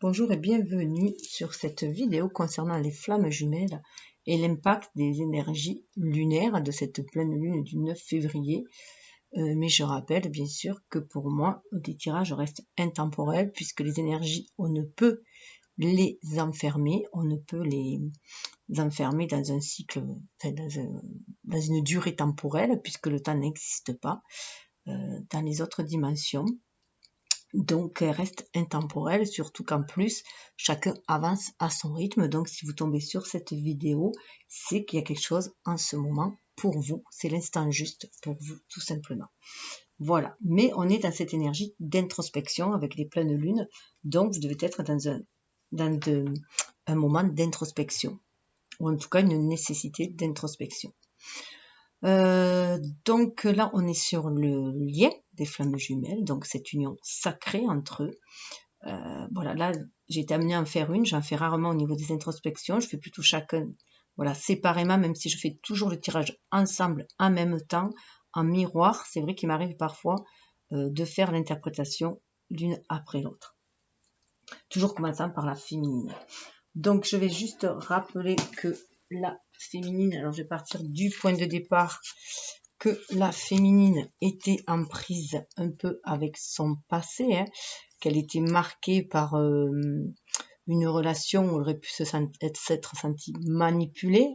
Bonjour et bienvenue sur cette vidéo concernant les flammes jumelles et l'impact des énergies lunaires de cette pleine lune du 9 février. Mais je rappelle bien sûr que pour moi, les tirages restent intemporels puisque les énergies, on ne peut les enfermer, on ne peut les enfermer dans un cycle, dans une durée temporelle puisque le temps n'existe pas dans les autres dimensions. Donc, elle reste intemporelle, surtout qu'en plus, chacun avance à son rythme. Donc, si vous tombez sur cette vidéo, c'est qu'il y a quelque chose en ce moment pour vous. C'est l'instant juste pour vous, tout simplement. Voilà. Mais on est dans cette énergie d'introspection avec les pleines lunes. Donc, vous devez être dans un moment d'introspection. Ou en tout cas, une nécessité d'introspection. Donc là, on est sur le lien des flammes jumelles, donc cette union sacrée entre eux. Voilà, là, j'ai été amenée à en faire une, j'en fais rarement au niveau des introspections, je fais plutôt chacun, voilà, séparément, même si je fais toujours le tirage ensemble en même temps, en miroir. C'est vrai qu'il m'arrive parfois de faire l'interprétation l'une après l'autre. Toujours commençant par la féminine. Donc, je vais juste rappeler que la féminine, alors je vais partir du point de départ que la féminine était en prise un peu avec son passé, qu'elle était marquée par une relation où elle aurait pu s'être sentie manipulée,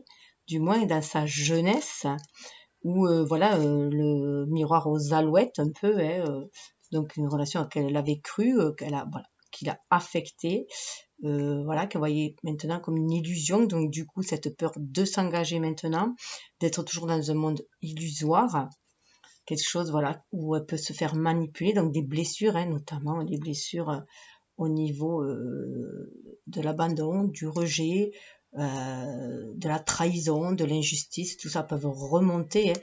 du moins dans sa jeunesse, où voilà, le miroir aux alouettes un peu, donc une relation à laquelle elle avait cru, qui l'a affectée, voilà, qu'elle voyait maintenant comme une illusion. Donc du coup, cette peur de s'engager maintenant, d'être toujours dans un monde illusoire, quelque chose, voilà, où elle peut se faire manipuler, donc des blessures, notamment des blessures au niveau de l'abandon, du rejet, de la trahison, de l'injustice, tout ça peuvent remonter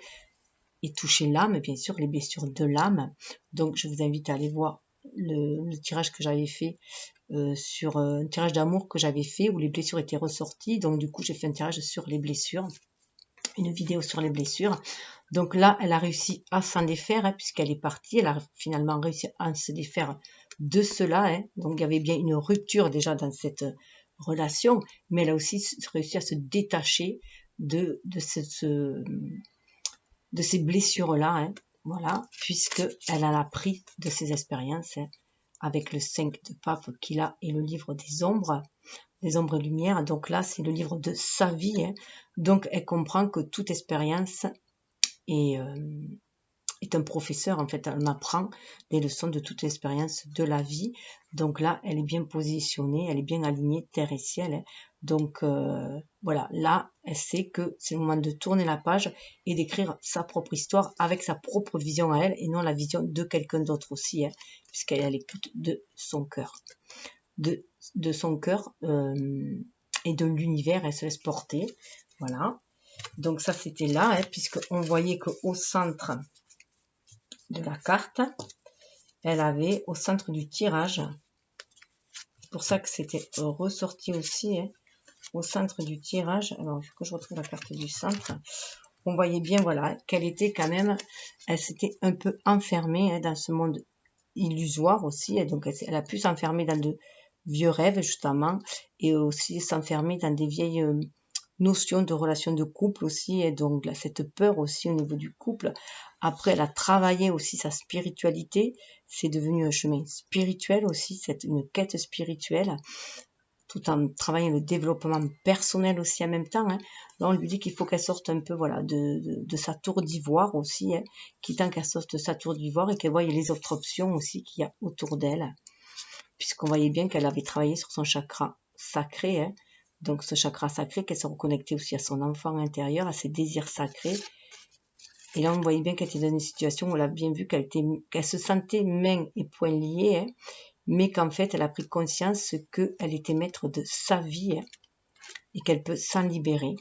et toucher l'âme, bien sûr, les blessures de l'âme. Donc je vous invite à aller voir le tirage que j'avais fait sur un tirage d'amour que j'avais fait où les blessures étaient ressorties. Donc du coup, j'ai fait un tirage sur les blessures, une vidéo sur les blessures. Donc là, elle a réussi à s'en défaire puisqu'elle est partie. Elle a finalement réussi à se défaire de cela. Donc il y avait bien une rupture déjà dans cette relation, mais elle a aussi réussi à se détacher de ces blessures-là. Voilà, puisqu'elle en a appris de ses expériences avec le 5 de pape qu'il a et le livre des ombres et lumières. Donc là, c'est le livre de sa vie. Donc, elle comprend que toute expérience est un professeur. En fait, elle apprend des leçons de toute expérience de la vie. Donc là, elle est bien positionnée, elle est bien alignée, terre et ciel. Donc voilà, là, elle sait que c'est le moment de tourner la page et d'écrire sa propre histoire avec sa propre vision à elle et non la vision de quelqu'un d'autre aussi, puisqu'elle écoute de son cœur. De son cœur et de l'univers, elle se laisse porter. Voilà. Donc ça, c'était là, puisqu'on voyait qu'au centre de la carte, elle avait au centre du tirage, c'est pour ça que c'était ressorti aussi, au centre du tirage, alors il faut que je retrouve la carte du centre, on voyait bien, voilà, qu'elle était quand même, elle s'était un peu enfermée dans ce monde illusoire aussi, donc elle a pu s'enfermer dans de vieux rêves justement, et aussi s'enfermer dans des vieilles notions de relations de couple aussi, et donc là, cette peur aussi au niveau du couple. Après, elle a travaillé aussi sa spiritualité, c'est devenu un chemin spirituel aussi, c'est une quête spirituelle, tout en travaillant le développement personnel aussi en même temps. Là, on lui dit qu'il faut qu'elle sorte un peu, voilà, de sa tour d'ivoire aussi, qu'il tant qu'elle sorte de sa tour d'ivoire et qu'elle voie les autres options aussi qu'il y a autour d'elle, puisqu'on voyait bien qu'elle avait travaillé sur son chakra sacré, donc ce chakra sacré, qu'elle se reconnectait aussi à son enfant intérieur, à ses désirs sacrés. Et là, on voyait bien qu'elle était dans une situation où on a bien vu qu'elle se sentait main et poings liés, mais qu'en fait, elle a pris conscience qu'elle était maître de sa vie et qu'elle peut s'en libérer.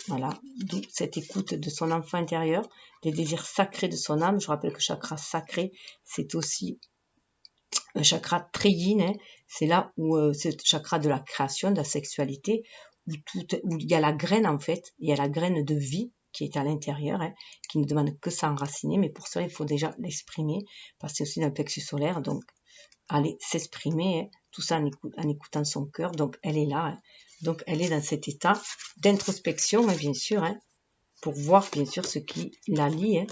Voilà, d'où cette écoute de son enfant intérieur, des désirs sacrés de son âme. Je rappelle que chakra sacré, c'est aussi un chakra très yin, c'est là où c'est le chakra de la création, de la sexualité, où il y a la graine en fait, il y a la graine de vie qui est à l'intérieur, qui ne demande que s'enraciner, mais pour ça il faut déjà l'exprimer, parce que c'est aussi dans le plexus solaire, donc aller s'exprimer, tout ça en écoutant son cœur. Donc, elle est là. Hein. Donc, elle est dans cet état d'introspection, hein, bien sûr, hein, pour voir, bien sûr, ce qui la lie, hein,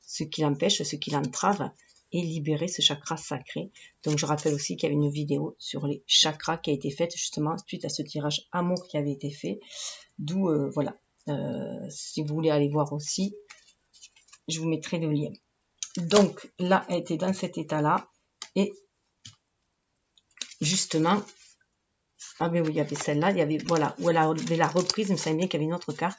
ce qui l'empêche, ce qui l'entrave, et libérer ce chakra sacré. Donc, je rappelle aussi qu'il y avait une vidéo sur les chakras qui a été faite, justement, suite à ce tirage amour qui avait été fait. D'où, voilà, si vous voulez aller voir aussi, je vous mettrai le lien. Donc, là, elle était dans cet état-là, et justement, ah ben oui, il y avait celle-là, il y avait, voilà, où elle avait la reprise, il me semble bien qu'il y avait une autre carte,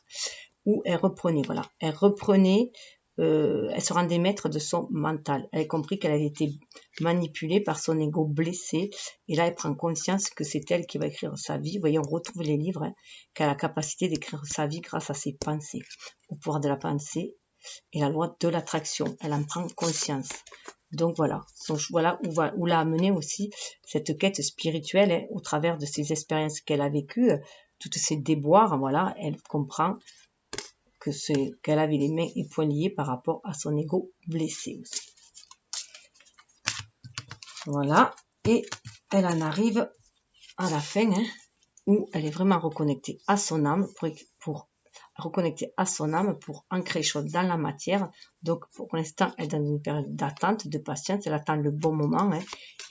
où elle reprenait, voilà, elle reprenait, elle se rendait maître de son mental. Elle a compris qu'elle avait été manipulée par son ego blessé, et là, elle prend conscience que c'est elle qui va écrire sa vie. Vous voyez, on retrouve les livres, hein, qu'elle a la capacité d'écrire sa vie grâce à ses pensées, au pouvoir de la pensée et la loi de l'attraction. Elle en prend conscience. Donc voilà, voilà où l'a amené aussi cette quête spirituelle, hein, au travers de ces expériences qu'elle a vécues, toutes ces déboires, voilà, elle comprend qu'elle avait les mains et poings liés par rapport à son ego blessé aussi. Voilà, et elle en arrive à la fin, hein, où elle est vraiment reconnectée à son âme pour reconnecter à son âme pour ancrer les choses dans la matière. Donc pour l'instant, elle est dans une période d'attente, de patience, elle attend le bon moment, hein,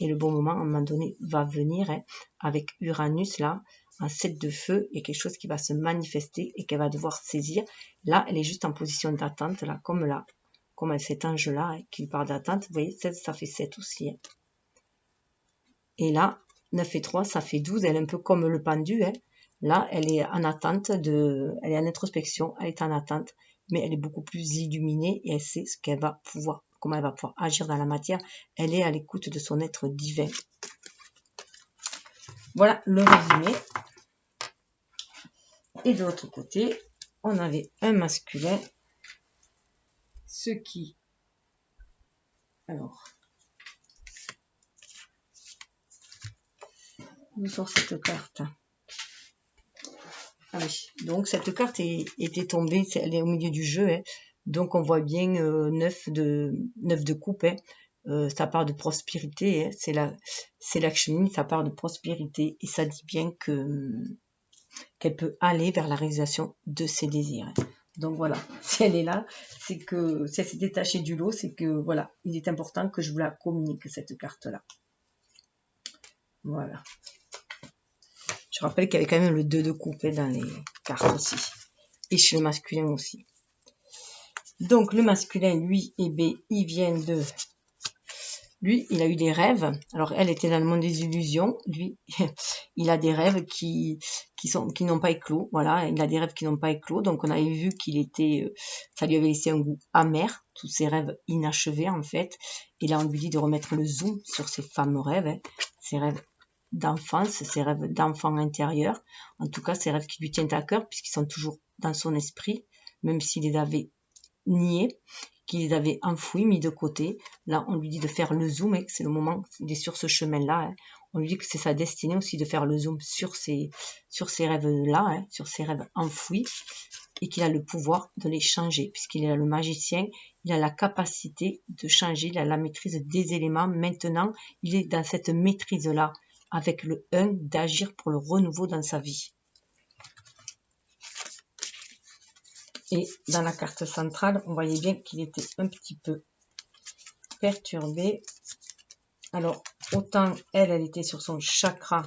et le bon moment à un moment donné va venir, hein, avec Uranus là, en 7 de feu, il y a quelque chose qui va se manifester et qu'elle va devoir saisir. Là, elle est juste en position d'attente, là, comme cet ange-là, hein, qui parle d'attente. Vous voyez, 7, ça fait 7 aussi. Hein. Et là, 9 et 3, ça fait 12, elle est un peu comme le pendu, hein. Là, elle est en attente elle est en introspection, elle est en attente, mais elle est beaucoup plus illuminée et elle sait ce qu'elle va pouvoir, comment elle va pouvoir agir dans la matière. Elle est à l'écoute de son être divin. Voilà le résumé. Et de l'autre côté, on avait un masculin, ce qui, alors, nous sort cette carte. Ah oui, donc cette carte était tombée, elle est au milieu du jeu, hein. Donc on voit bien 9 de coupe, hein. Ça part de prospérité, hein. C'est Lakshmi, ça part de prospérité et ça dit bien qu'elle peut aller vers la réalisation de ses désirs. Hein. Donc voilà, si elle est là, c'est que si elle s'est détachée du lot, c'est que voilà, il est important que je vous la communique, cette carte-là. Voilà. Je rappelle qu'il y avait quand même le 2 de coupe dans les cartes aussi. Et chez le masculin aussi. Donc le masculin, lui, il vient de... Lui, il a eu des rêves. Alors elle était dans le monde des illusions. Lui, il a des rêves qui n'ont pas éclos. Voilà, il a des rêves qui n'ont pas éclos. Donc on avait vu qu'il était... ça lui avait laissé un goût amer. Tous ses rêves inachevés en fait. Et là, on lui dit de remettre le zoom sur ses fameux rêves. Hein, ses rêves d'enfance, ses rêves d'enfant intérieur, en tout cas ses rêves qui lui tiennent à cœur puisqu'ils sont toujours dans son esprit, même s'il les avait niés, qu'il les avait enfouis, mis de côté. Là, on lui dit de faire le zoom, et c'est le moment, il est sur ce chemin-là. Hein. On lui dit que c'est sa destinée aussi de faire le zoom sur ces rêves-là, hein, sur ces rêves enfouis, et qu'il a le pouvoir de les changer, puisqu'il est le magicien, il a la capacité de changer, il a la maîtrise des éléments. Maintenant, il est dans cette maîtrise-là, avec le 1, d'agir pour le renouveau dans sa vie. Et dans la carte centrale, on voyait bien qu'il était un petit peu perturbé. Alors, autant elle était sur son chakra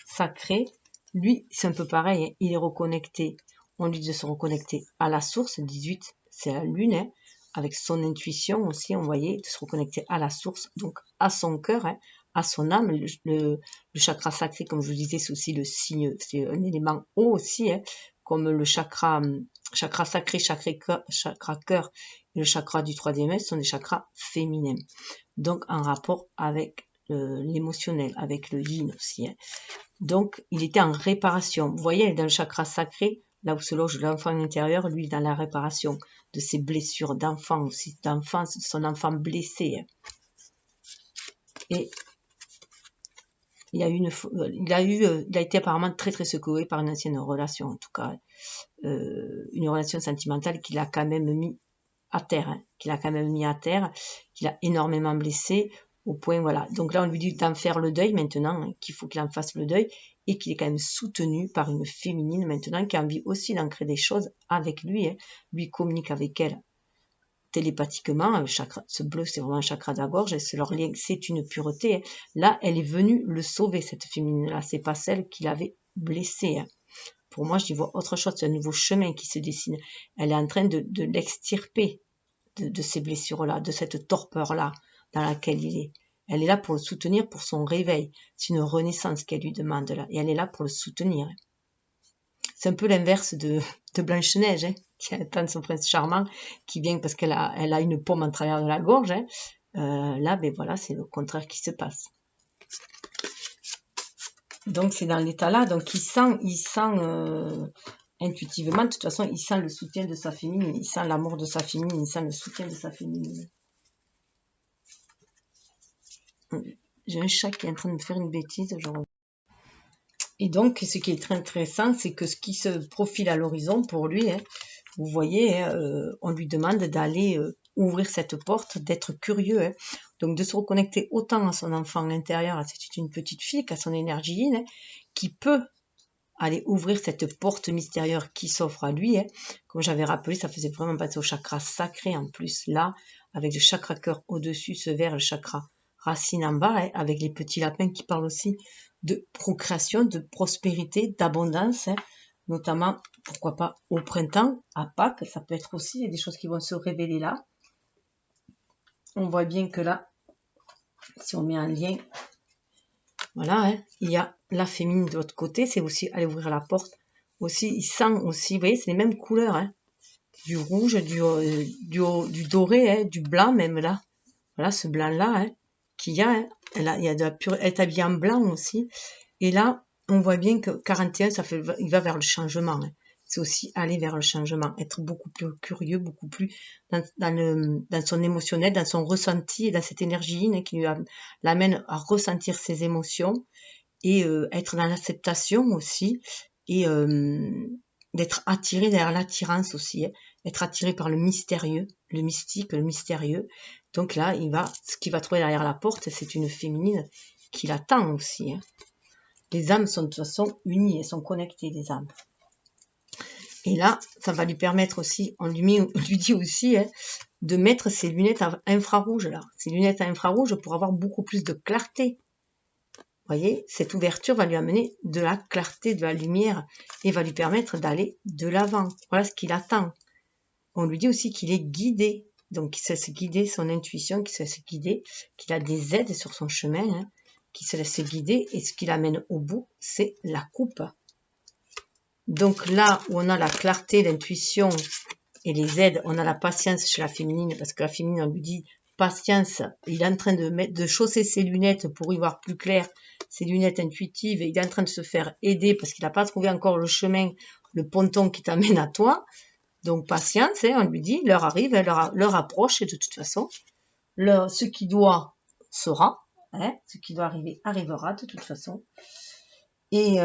sacré, lui, c'est un peu pareil, hein, il est reconnecté. On lui dit de se reconnecter à la source, 18, c'est la lune, hein, avec son intuition aussi, on voyait, de se reconnecter à la source, donc à son cœur, hein, à son âme. Le chakra sacré, comme je vous disais, c'est aussi le signe, c'est un élément haut aussi, hein, comme le chakra sacré, chakra cœur et le chakra du 3e œil sont des chakras féminins. Donc en rapport avec l'émotionnel, avec le yin aussi. Hein. Donc il était en réparation. Vous voyez, dans le chakra sacré, là où se loge l'enfant intérieur, lui dans la réparation de ses blessures d'enfant aussi, d'enfance, de son enfant blessé. Hein. Et il a été apparemment très très secoué par une ancienne relation, en tout cas, une relation sentimentale qui l'a quand même mis à terre, hein, qu'il a énormément blessé. Au point, voilà. Donc là, on lui dit d'en faire le deuil maintenant, hein, qu'il faut qu'il en fasse le deuil, et qu'il est quand même soutenu par une féminine maintenant qui a envie aussi d'en créer des choses avec lui. Hein. Lui communique avec elle télépathiquement. Le chakra, ce bleu, c'est vraiment un chakra de la gorge, et c'est leur lien, c'est une pureté. Hein. Là, elle est venue le sauver, cette féminine-là. C'est pas celle qui l'avait blessé. Hein. Pour moi, j'y vois autre chose, c'est un nouveau chemin qui se dessine. Elle est en train de l'extirper de ces blessures-là, de cette torpeur-là dans laquelle il est. Elle est là pour le soutenir pour son réveil. C'est une renaissance qu'elle lui demande là. Et elle est là pour le soutenir. C'est un peu l'inverse de Blanche-Neige, hein, qui attend son prince charmant, qui vient parce qu'elle a une pomme en travers de la gorge. Hein. Là, ben voilà, c'est le contraire qui se passe. Donc c'est dans l'état-là, donc il sent intuitivement, de toute façon, il sent le soutien de sa féminine, il sent l'amour de sa féminine, il sent le soutien de sa féminine. J'ai un chat qui est en train de me faire une bêtise, genre. Et donc, ce qui est très intéressant, c'est que ce qui se profile à l'horizon pour lui, hein, vous voyez, hein, on lui demande d'aller ouvrir cette porte, d'être curieux, hein, donc de se reconnecter autant à son enfant intérieur, c'est une petite fille qu'à son énergie yin, hein, qui peut aller ouvrir cette porte mystérieuse qui s'offre à lui. Hein. Comme j'avais rappelé, ça faisait vraiment passer au chakra sacré en plus, là, avec le chakra cœur au-dessus, ce vert, le chakra racine en bas, hein, avec les petits lapins qui parlent aussi de procréation, de prospérité, d'abondance, hein, notamment, pourquoi pas, au printemps, à Pâques, ça peut être aussi, il y a des choses qui vont se révéler là. On voit bien que là, si on met un lien, voilà, hein, il y a la féminine de l'autre côté, c'est aussi aller ouvrir la porte. Aussi, il sent aussi, vous voyez, c'est les mêmes couleurs, hein, du rouge, du doré, hein, du blanc même là. Voilà, ce blanc-là, hein, qu'il y a, hein, il y a de la pure, elle est habillée en blanc aussi. Et là, on voit bien que 41, il va vers le changement. Hein. C'est aussi aller vers le changement, être beaucoup plus curieux, beaucoup plus dans son émotionnel, dans son ressenti et dans cette énergie qui l'amène à ressentir ses émotions et être dans l'acceptation aussi et d'être attiré derrière l'attirance aussi, hein, être attiré par le mystérieux, le mystique, le mystérieux. Donc là, ce qu'il va trouver derrière la porte, c'est une féminine qui l'attend aussi. Hein. Les âmes sont de toute façon unies, elles sont connectées, les âmes. Et là, ça va lui permettre aussi, on lui dit aussi, hein, de mettre ses lunettes infrarouges là, ses lunettes à infrarouge pour avoir beaucoup plus de clarté. Vous voyez, cette ouverture va lui amener de la clarté, de la lumière et va lui permettre d'aller de l'avant. Voilà ce qu'il attend. On lui dit aussi qu'il est guidé, donc qu'il sait se guider, son intuition, qu'il sait se guider, qu'il a des aides sur son chemin, hein, qu'il se laisse guider et ce qui l'amène au bout, c'est la coupe. Donc là où on a la clarté, l'intuition et les aides, on a la patience chez la féminine, parce que la féminine, on lui dit patience, il est en train de chausser ses lunettes pour y voir plus clair, ses lunettes intuitives, et il est en train de se faire aider parce qu'il n'a pas trouvé encore le chemin, le ponton qui t'amène à toi. Donc patience, hein, on lui dit, l'heure arrive, l'heure approche, et de toute façon, ce qui doit sera, hein, ce qui doit arriver arrivera de toute façon. Et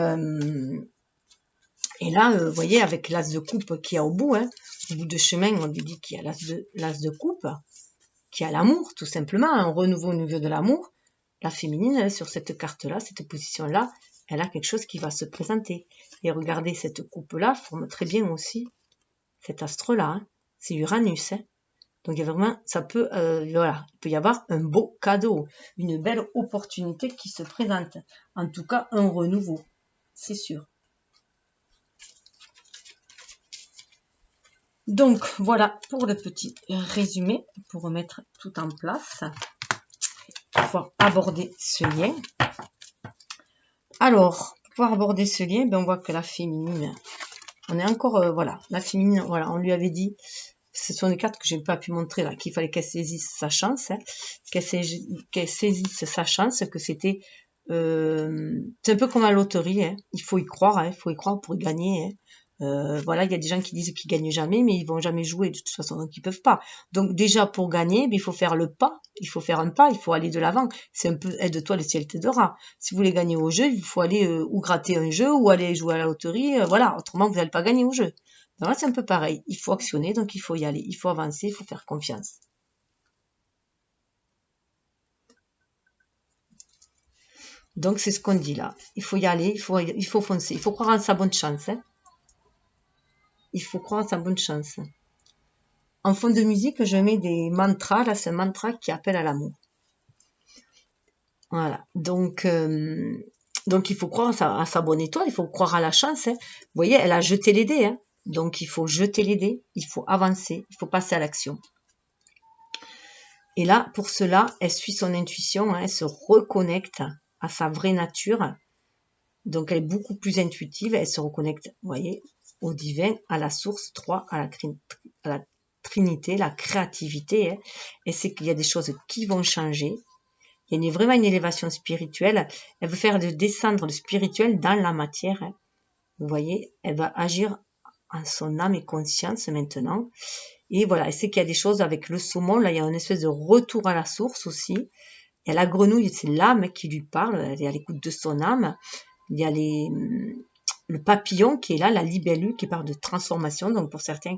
là, vous voyez, avec l'as de coupe qu'il y a au bout, hein, au bout de chemin, on lui dit qu'il y a l'as de coupe, qui a l'amour, tout simplement, un renouveau au niveau de l'amour. La féminine, elle, sur cette carte-là, cette position-là, elle a quelque chose qui va se présenter. Et regardez, cette coupe-là forme très bien aussi cet astre-là. Hein. C'est Uranus. Hein. Donc, il y a vraiment, voilà, il peut y avoir un beau cadeau, une belle opportunité qui se présente. En tout cas, un renouveau, c'est sûr. Donc, voilà pour le petit résumé, pour remettre tout en place, pour pouvoir aborder ce lien. Alors, pour pouvoir aborder ce lien, ben on voit que la féminine, on est encore, voilà, la féminine, voilà, on lui avait dit, ce sont des cartes que j'ai pas pu montrer là, qu'il fallait qu'elle saisisse sa chance, hein, qu'elle saisisse sa chance, que c'était, c'est un peu comme la loterie, hein, il faut y croire, hein, il faut y croire pour y gagner, hein. Voilà, il y a des gens qui disent qu'ils gagnent jamais, mais ils vont jamais jouer de toute façon, donc ils peuvent pas. Donc déjà pour gagner, il faut faire le pas, il faut faire un pas, il faut aller de l'avant. C'est un peu aide-toi, le ciel t'aidera. Si vous voulez gagner au jeu, il faut aller ou gratter un jeu ou aller jouer à la loterie, voilà. Autrement, vous n'allez pas gagner au jeu. Donc là, c'est un peu pareil. Il faut actionner, donc il faut y aller, il faut avancer, il faut faire confiance. Donc, c'est ce qu'on dit là. Il faut y aller, il faut foncer. Il faut croire en sa bonne chance. Hein. Il faut croire en sa bonne chance. En fond de musique, je mets des mantras. Là, c'est un mantra qui appelle à l'amour. Voilà. Donc, il faut croire à sa bonne étoile. Il faut croire à la chance. Hein. Vous voyez, elle a jeté les dés. Hein. Donc, il faut jeter les dés. Il faut avancer. Il faut passer à l'action. Et là, pour cela, elle suit son intuition. Hein, elle se reconnecte à sa vraie nature. Donc, elle est beaucoup plus intuitive. Elle se reconnecte, vous voyez, au divin, à la source 3, à la trinité, la créativité. Hein. Elle sait qu'il y a des choses qui vont changer. Il y a vraiment une élévation spirituelle. Elle veut faire descendre le spirituel dans la matière. Hein. Vous voyez, elle va agir en son âme et conscience maintenant. Et voilà, elle sait qu'il y a des choses avec le saumon. Là, il y a une espèce de retour à la source aussi. Il y a la grenouille, c'est l'âme qui lui parle. Elle est à l'écoute de son âme. Il y a le papillon qui est là, la libellule qui parle de transformation. Donc pour certains,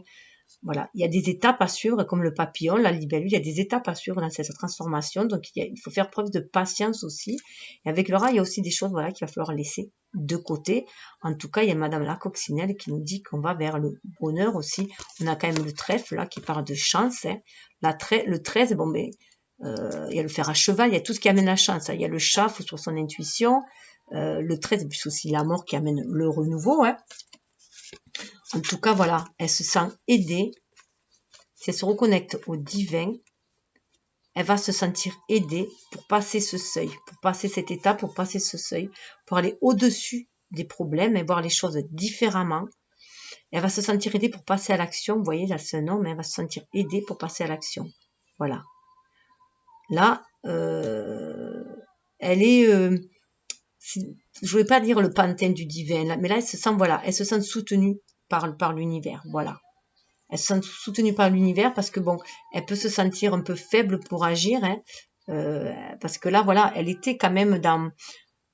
voilà, il y a des étapes à suivre, comme le papillon, la libellule, il y a des étapes à suivre dans cette transformation. Donc il faut faire preuve de patience aussi. Et avec le rat, il y a aussi des choses voilà, qu'il va falloir laisser de côté. En tout cas, il y a Madame la coccinelle qui nous dit qu'on va vers le bonheur aussi. On a quand même le trèfle là qui parle de chance. Hein. Le 13, bon ben, il y a le fer à cheval, il y a tout ce qui amène la chance. Hein. Il y a le chat, faut sur son intuition. Le 13, c'est aussi la mort qui amène le renouveau. Hein. En tout cas, voilà, elle se sent aidée. Si elle se reconnecte au divin, elle va se sentir aidée pour passer ce seuil, pour passer cette étape, pour passer ce seuil, pour aller au-dessus des problèmes et voir les choses différemment. Elle va se sentir aidée pour passer à l'action. Vous voyez, là, c'est un homme, mais elle va se sentir aidée pour passer à l'action. Voilà. Là, elle est... je ne voulais pas dire le pantin du divin, là, mais là, elle se sent soutenue par l'univers, voilà. Elle se sent soutenue par l'univers parce que bon, elle peut se sentir un peu faible pour agir, hein, parce que là, voilà, elle était quand même dans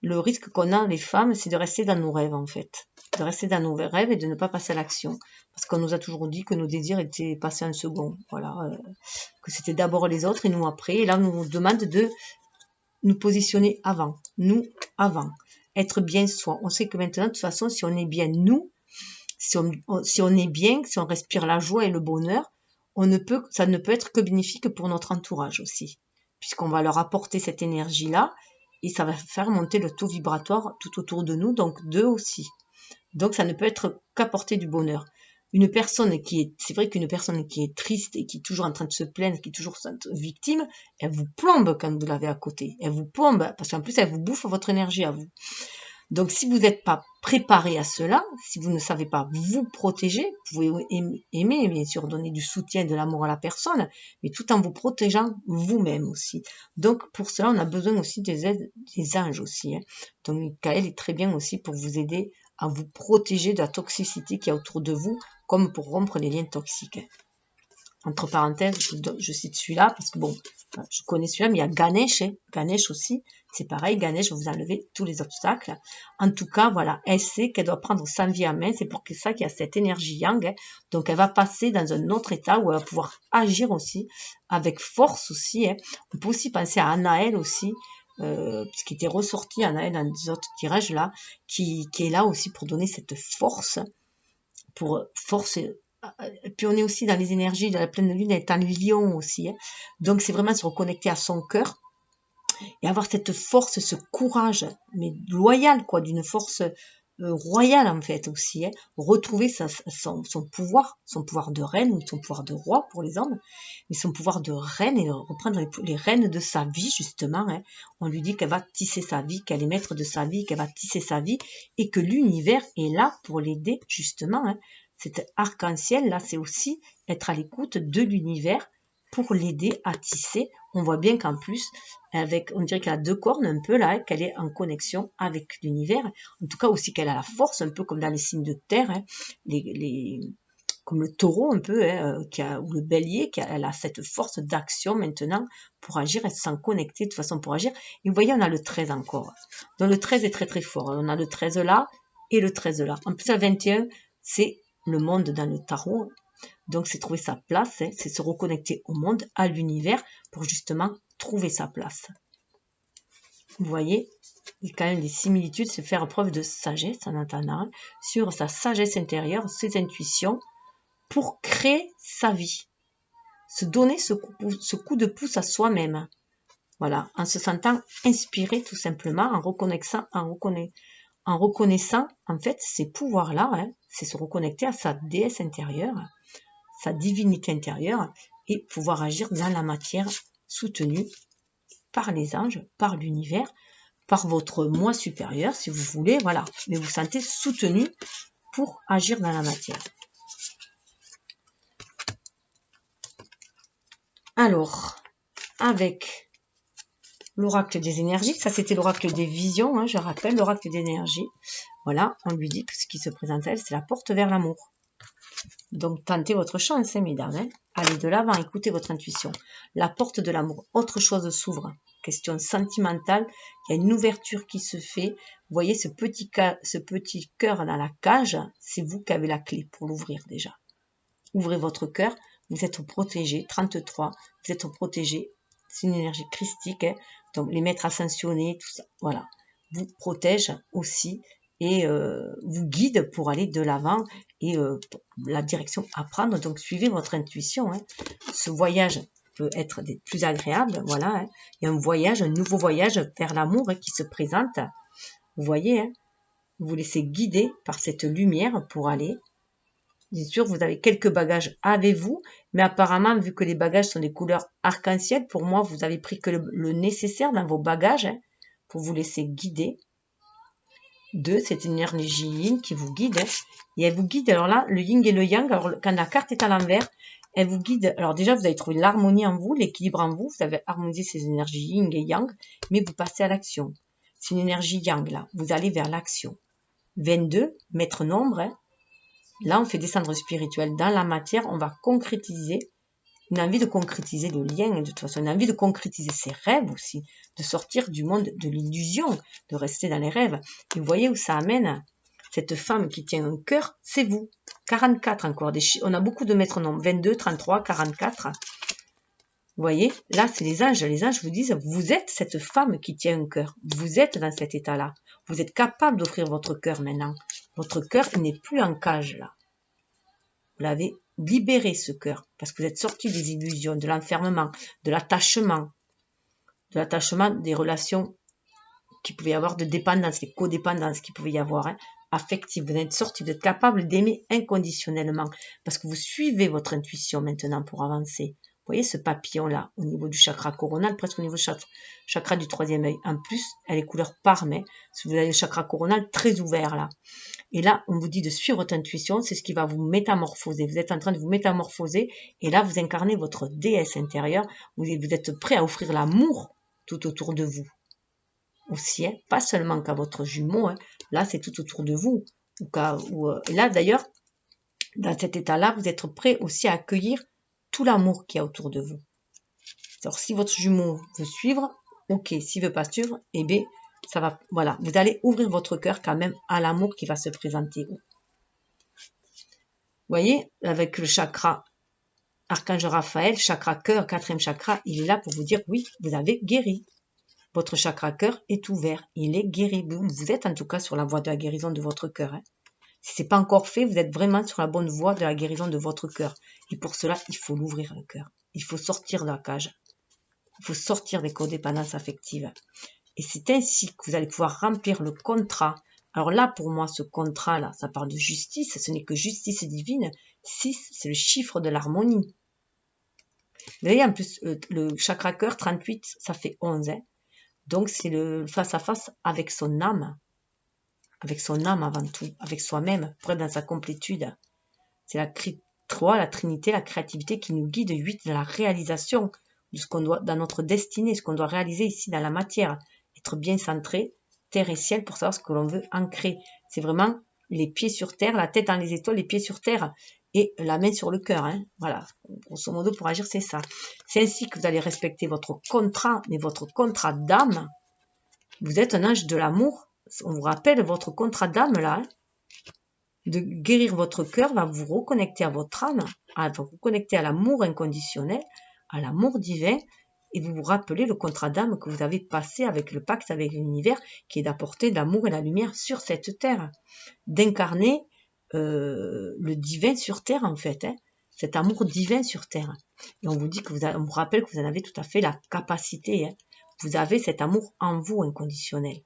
le risque qu'on a les femmes, c'est de rester dans nos rêves en fait, de rester dans nos rêves et de ne pas passer à l'action, parce qu'on nous a toujours dit que nos désirs étaient passés en second, voilà, que c'était d'abord les autres et nous après, et là, on nous demande de nous positionner avant, être bien soi. On sait que maintenant, de toute façon, si on est bien nous, si on est bien, si on respire la joie et le bonheur, ça ne peut être que bénéfique pour notre entourage aussi, puisqu'on va leur apporter cette énergie-là et ça va faire monter le taux vibratoire tout autour de nous, donc d'eux aussi. Donc ça ne peut être qu'apporter du bonheur. C'est vrai qu'une personne qui est triste et qui est toujours en train de se plaindre, qui est toujours victime, elle vous plombe quand vous l'avez à côté. Elle vous plombe parce qu'en plus elle vous bouffe votre énergie à vous. Donc, si vous n'êtes pas préparé à cela, si vous ne savez pas vous protéger, vous pouvez aimer, bien sûr, donner du soutien, de l'amour à la personne, mais tout en vous protégeant vous-même aussi. Donc, pour cela, on a besoin aussi des aides des anges aussi. Hein. Donc, Michael est très bien aussi pour vous aider à vous protéger de la toxicité qu'il y a autour de vous, comme pour rompre les liens toxiques. Entre parenthèses, je cite celui-là, parce que bon, je connais celui-là, mais il y a Ganesh, hein. Ganesh aussi, c'est pareil, Ganesh va vous enlever tous les obstacles. En tout cas, voilà, elle sait qu'elle doit prendre sa vie en main, c'est pour ça qu'il y a cette énergie yang, hein. Donc elle va passer dans un autre état où elle va pouvoir agir aussi, avec force aussi. Hein. On peut aussi penser à Anaël aussi, puisqu'il était ressorti Anaël dans des autres tirages là, qui est là aussi pour donner cette force, pour forcer. Puis on est aussi dans les énergies de la pleine lune, elle est en lion aussi. Hein. Donc c'est vraiment se reconnecter à son cœur et avoir cette force, ce courage, mais loyal, quoi, d'une force royale en fait aussi. Hein. Retrouver son pouvoir de reine ou son pouvoir de roi pour les hommes, mais son pouvoir de reine et reprendre les rênes de sa vie justement. Hein. On lui dit qu'elle va tisser sa vie, qu'elle est maître de sa vie, qu'elle va tisser sa vie et que l'univers est là pour l'aider justement. Hein. Cet arc-en-ciel, là, c'est aussi être à l'écoute de l'univers pour l'aider à tisser. On voit bien qu'en plus, on dirait qu'elle a deux cornes un peu là, qu'elle est en connexion avec l'univers. En tout cas aussi qu'elle a la force, un peu comme dans les signes de terre, hein, comme le taureau un peu, hein, ou le bélier, elle a cette force d'action maintenant pour agir, elle se sent connectée de toute façon pour agir. Et vous voyez, on a le 13 encore. Donc le 13 est très très fort. On a le 13 là et le 13 là. En plus, le 21, c'est le monde dans le tarot. Donc, c'est trouver sa place, hein, c'est se reconnecter au monde, à l'univers, pour justement trouver sa place. vous voyez, il y a quand même des similitudes, c'est faire preuve de sagesse en attendant, sur sa sagesse intérieure, ses intuitions, pour créer sa vie. Se donner ce coup de pouce à soi-même. Voilà, en se sentant inspiré tout simplement, en reconnaissant en fait ces pouvoirs-là, hein, c'est se reconnecter à sa déesse intérieure, sa divinité intérieure, et pouvoir agir dans la matière soutenue par les anges, par l'univers, par votre moi supérieur, si vous voulez, voilà. Mais vous vous sentez soutenu pour agir dans la matière. Alors, avec l'oracle des énergies, ça c'était l'oracle des visions, hein, je rappelle, l'oracle des énergies. Voilà, on lui dit que ce qui se présente à elle, c'est la porte vers l'amour. Donc, tentez votre chance, hein, mesdames. Hein. Allez de l'avant, écoutez votre intuition. La porte de l'amour, autre chose s'ouvre. Question sentimentale, il y a une ouverture qui se fait. Vous voyez ce petit cœur dans la cage, c'est vous qui avez la clé pour l'ouvrir déjà. Ouvrez votre cœur, vous êtes protégé. 33, vous êtes protégé. C'est une énergie christique, hein. Donc les maîtres ascensionnés, tout ça, voilà, vous protège aussi et vous guide pour aller de l'avant et la direction à prendre. Donc suivez votre intuition. Hein. Ce voyage peut être des plus agréables. Voilà, hein. Il y a un voyage, un nouveau voyage vers l'amour qui se présente. Vous voyez, hein, vous vous laissez guider par cette lumière pour aller. Bien sûr, vous avez quelques bagages avec vous, mais apparemment, vu que les bagages sont des couleurs arc-en-ciel, pour moi, vous avez pris que le nécessaire dans vos bagages hein, pour vous laisser guider. 2, c'est une énergie yin qui vous guide. Hein, et elle vous guide, alors là, le yin et le yang, alors quand la carte est à l'envers, elle vous guide. Alors déjà, vous avez trouvé l'harmonie en vous, l'équilibre en vous, vous avez harmonisé ces énergies yin et yang, mais vous passez à l'action. C'est une énergie yang, là, vous allez vers l'action. 22, maître nombre, hein, là, on fait descendre le spirituel dans la matière, on va concrétiser, une envie de concrétiser le lien, de toute façon, une envie de concrétiser ses rêves aussi, de sortir du monde de l'illusion, de rester dans les rêves. Et vous voyez où ça amène cette femme qui tient un cœur, c'est vous. 44 encore, on a beaucoup de maîtres nombres, 22, 33, 44. Vous voyez, là, c'est les anges vous disent, vous êtes cette femme qui tient un cœur, vous êtes dans cet état-là, vous êtes capable d'offrir votre cœur maintenant. Votre cœur n'est plus en cage, là. Vous l'avez libéré, ce cœur, parce que vous êtes sorti des illusions, de l'enfermement, de l'attachement, des relations qu'il pouvait y avoir, de dépendance, des codépendances qu'il pouvait y avoir, hein, affectives. Vous êtes sorti, vous êtes capable d'aimer inconditionnellement, parce que vous suivez votre intuition maintenant pour avancer. Vous voyez ce papillon-là, au niveau du chakra coronal, presque au niveau du chakra du troisième œil. En plus, elle est couleur parmé. Vous avez le chakra coronal très ouvert, là. Et là, on vous dit de suivre votre intuition, c'est ce qui va vous métamorphoser. Vous êtes en train de vous métamorphoser, et là, vous incarnez votre déesse intérieure. Vous êtes prêt à offrir l'amour tout autour de vous. Aussi, hein, pas seulement qu'à votre jumeau, hein. Là, c'est tout autour de vous. Et là, d'ailleurs, dans cet état-là, vous êtes prêt aussi à accueillir tout l'amour qu'il y a autour de vous. Alors, si votre jumeau veut suivre, ok. S'il ne veut pas suivre, eh bien, ça va, voilà. Vous allez ouvrir votre cœur quand même à l'amour qui va se présenter. Vous voyez, avec le chakra Archange Raphaël, chakra cœur, 4e chakra, il est là pour vous dire, oui, vous avez guéri. Votre chakra cœur est ouvert, il est guéri. Vous êtes en tout cas sur la voie de la guérison de votre cœur. Hein. Si ce n'est pas encore fait, vous êtes vraiment sur la bonne voie de la guérison de votre cœur. Et pour cela, il faut l'ouvrir le cœur. Il faut sortir de la cage. Il faut sortir des codépendances affectives. Et c'est ainsi que vous allez pouvoir remplir le contrat. Alors là, pour moi, ce contrat-là, ça parle de justice. Ce n'est que justice divine. 6, c'est le chiffre de l'harmonie. Vous voyez, en plus, le chakra cœur, 38, ça fait 11. Hein. Donc, c'est le face-à-face avec son âme. Avec son âme avant tout, avec soi-même, pour être dans sa complétude. C'est la 3, la Trinité, la créativité qui nous guide. 8, la réalisation de ce qu'on doit, dans notre destinée, ce qu'on doit réaliser ici dans la matière. Être bien centré, terre et ciel, pour savoir ce que l'on veut ancrer. C'est vraiment les pieds sur terre, la tête dans les étoiles, les pieds sur terre et la main sur le cœur. Hein. Voilà, grosso modo, pour agir, c'est ça. C'est ainsi que vous allez respecter votre contrat, mais votre contrat d'âme. Vous êtes un ange de l'amour. On vous rappelle votre contrat d'âme là, hein, de guérir votre cœur va vous reconnecter à votre âme, à vous reconnecter à l'amour inconditionnel, à l'amour divin, et vous vous rappelez le contrat d'âme que vous avez passé avec le pacte avec l'univers, qui est d'apporter l'amour et la lumière sur cette terre, d'incarner le divin sur terre en fait, hein, cet amour divin sur terre. Et on vous dit que on vous rappelle que vous en avez tout à fait la capacité, hein, vous avez cet amour en vous inconditionnel.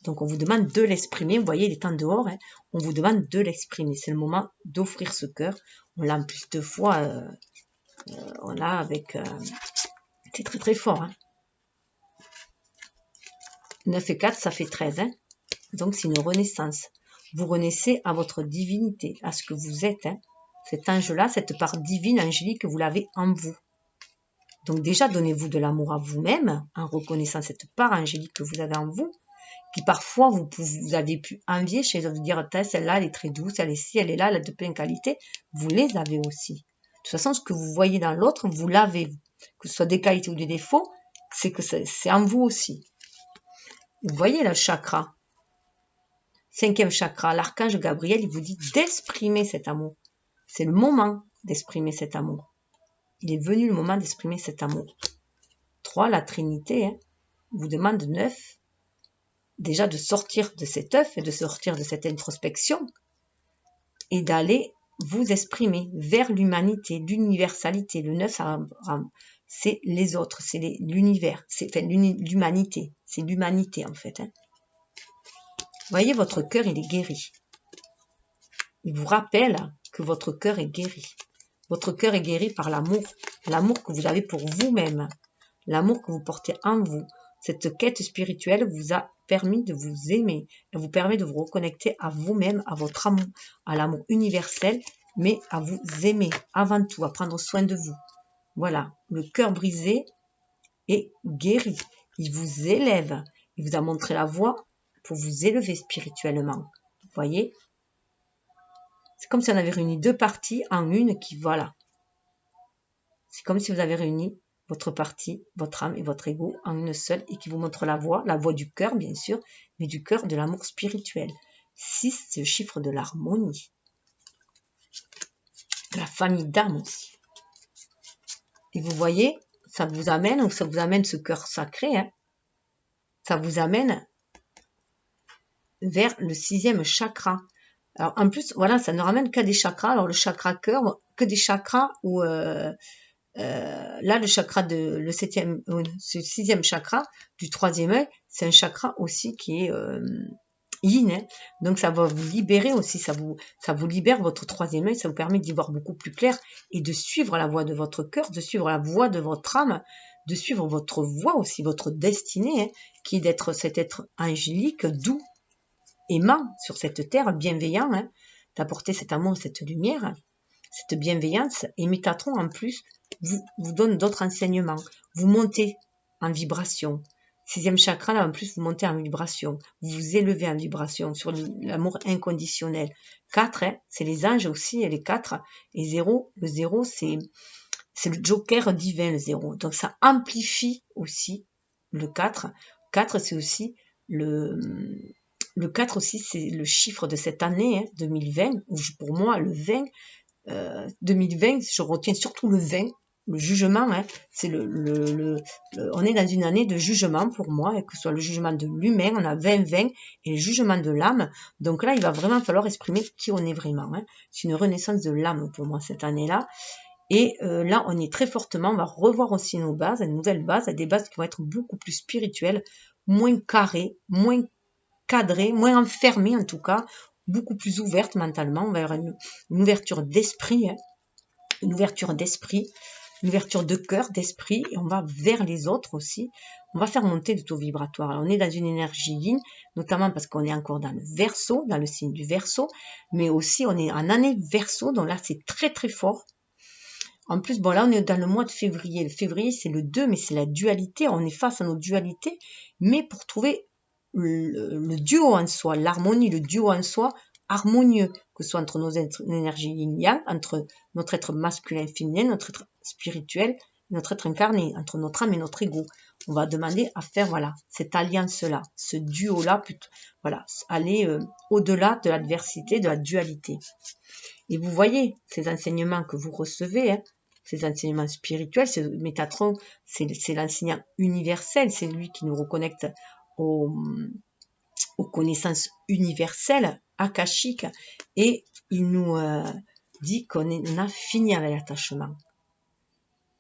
Donc on vous demande de l'exprimer, vous voyez il est temps dehors, hein, on vous demande de l'exprimer, c'est le moment d'offrir ce cœur, on l'a en plus 2 fois, on l'a avec, c'est très très fort, hein. 9 et 4 ça fait 13, hein. Donc c'est une renaissance, vous renaissez à votre divinité, à ce que vous êtes, hein. Cet ange-là, cette part divine, angélique, vous l'avez en vous. Donc déjà, donnez-vous de l'amour à vous-même, en reconnaissant cette part angélique que vous avez en vous, qui parfois vous avez pu envier chez eux, vous dire, celle-là, elle est très douce, elle est ci, elle est là, elle a de plein qualités, vous les avez aussi. De toute façon, ce que vous voyez dans l'autre, vous l'avez, que ce soit des qualités ou des défauts, c'est que c'est en vous aussi. Vous voyez le chakra, 5e chakra, l'archange Gabriel, il vous dit d'exprimer cet amour. C'est le moment d'exprimer cet amour. Il est venu le moment d'exprimer cet amour. 3, la Trinité, hein, vous demande 9, déjà de sortir de cet œuf et de sortir de cette introspection et d'aller vous exprimer vers l'humanité, l'universalité. Le 9, c'est les autres, c'est l'univers, c'est l'humanité, c'est l'humanité en fait. Hein. Vous voyez, votre cœur, il est guéri. Il vous rappelle que votre cœur est guéri. Votre cœur est guéri par l'amour que vous avez pour vous-même, l'amour que vous portez en vous. Cette quête spirituelle vous a permis de vous aimer, elle vous permet de vous reconnecter à vous-même, à votre amour, à l'amour universel, mais à vous aimer avant tout, à prendre soin de vous. Voilà, le cœur brisé est guéri. Il vous élève, il vous a montré la voie pour vous élever spirituellement. Vous voyez ? C'est comme si on avait réuni 2 parties en une qui, voilà. C'est comme si vous avez réuni votre partie, votre âme et votre ego en une seule et qui vous montre la voie du cœur bien sûr, mais du cœur de l'amour spirituel. 6, c'est le chiffre de l'harmonie. La famille d'âme aussi. Et vous voyez, ça vous amène ce cœur sacré, hein, ça vous amène vers le 6e chakra. Alors en plus, voilà, ça ne ramène qu'à des chakras. Alors le chakra cœur, que des chakras où là, le chakra le 6e chakra du 3e œil, c'est un chakra aussi qui est yin. Hein. Donc ça va vous libérer aussi, ça vous libère votre 3e œil, ça vous permet d'y voir beaucoup plus clair et de suivre la voie de votre cœur, de suivre la voie de votre âme, de suivre votre voie aussi, votre destinée, hein, qui est d'être cet être angélique, doux, aimant sur cette terre, bienveillant, hein, d'apporter cet amour, cette lumière, cette bienveillance. Et Métatron en plus vous donne d'autres enseignements. Vous montez en vibration. 6e chakra, là en plus vous montez en vibration. Vous vous élevez en vibration sur l'amour inconditionnel. 4, hein, c'est les anges aussi, et les 4. Et 0, le 0 c'est le joker divin, le 0. Donc ça amplifie aussi le 4. 4 c'est aussi le 4 aussi, c'est le chiffre de cette année, hein, 2020, où pour moi, le 20, 2020, je retiens surtout le 20, le jugement, hein, c'est on est dans une année de jugement pour moi, hein, que ce soit le jugement de l'humain, on a 20-20, et le jugement de l'âme. Donc là, il va vraiment falloir exprimer qui on est vraiment. Hein. C'est une renaissance de l'âme pour moi cette année-là. Et là, on est très fortement, on va revoir aussi nos bases, une nouvelle base, des bases qui vont être beaucoup plus spirituelles, moins carrées, moins cadrée, moins enfermée en tout cas, beaucoup plus ouverte mentalement. On va avoir une ouverture d'esprit, hein, une ouverture d'esprit, une ouverture de cœur, d'esprit, et on va vers les autres aussi. On va faire monter le taux vibratoire. Alors, on est dans une énergie yin, notamment parce qu'on est encore dans le Verseau, dans le signe du Verseau, mais aussi on est en année Verseau, donc là c'est très très fort. En plus, bon là on est dans le mois de février. Le février c'est le 2, mais c'est la dualité. On est face à nos dualités, mais pour trouver le duo en soi, l'harmonie, le duo en soi harmonieux, que ce soit entre nos énergies yin-yang, entre notre être masculin et féminin, notre être spirituel, notre être incarné, entre notre âme et notre ego. On va demander à faire voilà cette alliance-là, ce duo-là, voilà, aller au-delà de l'adversité, de la dualité. Et vous voyez ces enseignements que vous recevez, hein, ses enseignements spirituels. Métatron, c'est l'enseignant universel, c'est lui qui nous reconnecte aux connaissances universelles, akashiques, et il nous dit qu'on a fini avec l'attachement.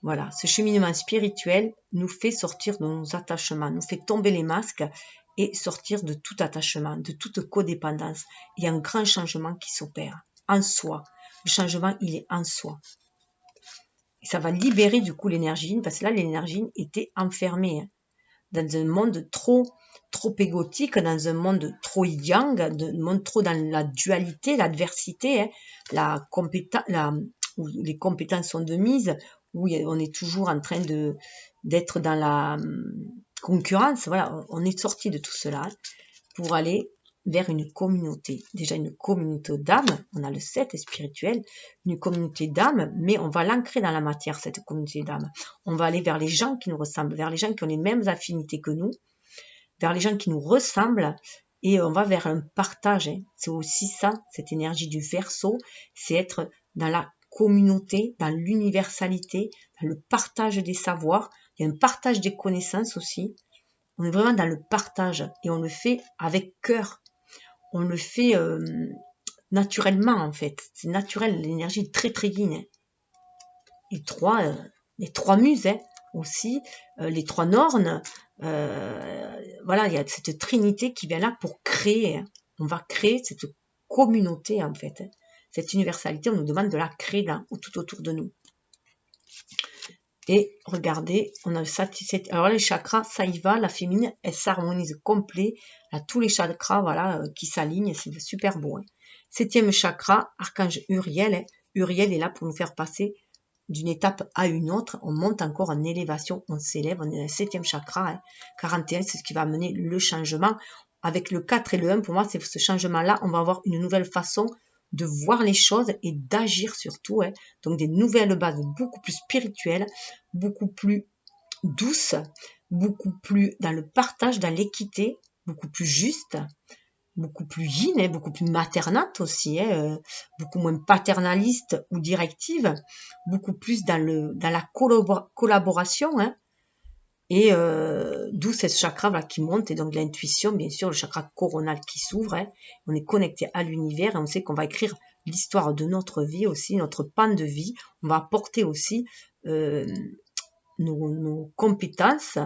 Voilà, ce cheminement spirituel nous fait sortir de nos attachements, nous fait tomber les masques et sortir de tout attachement, de toute codépendance. Il y a un grand changement qui s'opère en soi. Le changement, il est en soi. Et ça va libérer du coup l'énergie, parce que là, l'énergie était enfermée dans un monde trop égotique, dans un monde trop yang, un monde trop dans la dualité, l'adversité, où les compétences sont de mise, où on est toujours en train d'être dans la concurrence. Voilà, on est sorti de tout cela pour aller vers une communauté. Déjà une communauté d'âme, on a le 7 spirituel, une communauté d'âme, mais on va l'ancrer dans la matière, cette communauté d'âme. On va aller vers les gens qui nous ressemblent, vers les gens qui ont les mêmes affinités que nous, vers les gens qui nous ressemblent, et on va vers un partage. C'est aussi ça, cette énergie du Verseau, c'est être dans la communauté, dans l'universalité, dans le partage des savoirs. Il y a un partage des connaissances aussi. On est vraiment dans le partage et on le fait avec cœur. On le fait naturellement en fait. C'est naturel, l'énergie est très très yin. Les trois muses aussi, les 3 nornes. Voilà, il y a cette trinité qui vient là pour créer. On va créer cette communauté en fait. Cette universalité, on nous demande de la créer là, tout autour de nous. Et regardez, on a alors les chakras, ça y va, la féminine, elle s'harmonise complet. Là, tous les chakras, voilà, qui s'alignent, c'est super beau. 7e chakra, archange Uriel. Uriel est là pour nous faire passer d'une étape à une autre. On monte encore en élévation, on s'élève, on est dans le 7e chakra. 41, c'est ce qui va amener le changement. Avec le 4 et le 1, pour moi, c'est ce changement-là, on va avoir une nouvelle façon de voir les choses et d'agir surtout. Donc des nouvelles bases beaucoup plus spirituelles, beaucoup plus douces, beaucoup plus dans le partage, dans l'équité, beaucoup plus juste, beaucoup plus yin, beaucoup plus maternante aussi, beaucoup moins paternaliste ou directive, beaucoup plus dans la collaboration, et d'où ce chakra là, qui monte, et donc l'intuition, bien sûr, le chakra coronal qui s'ouvre. On est connecté à l'univers et on sait qu'on va écrire l'histoire de notre vie aussi, notre pan de vie. On va apporter aussi nos compétences,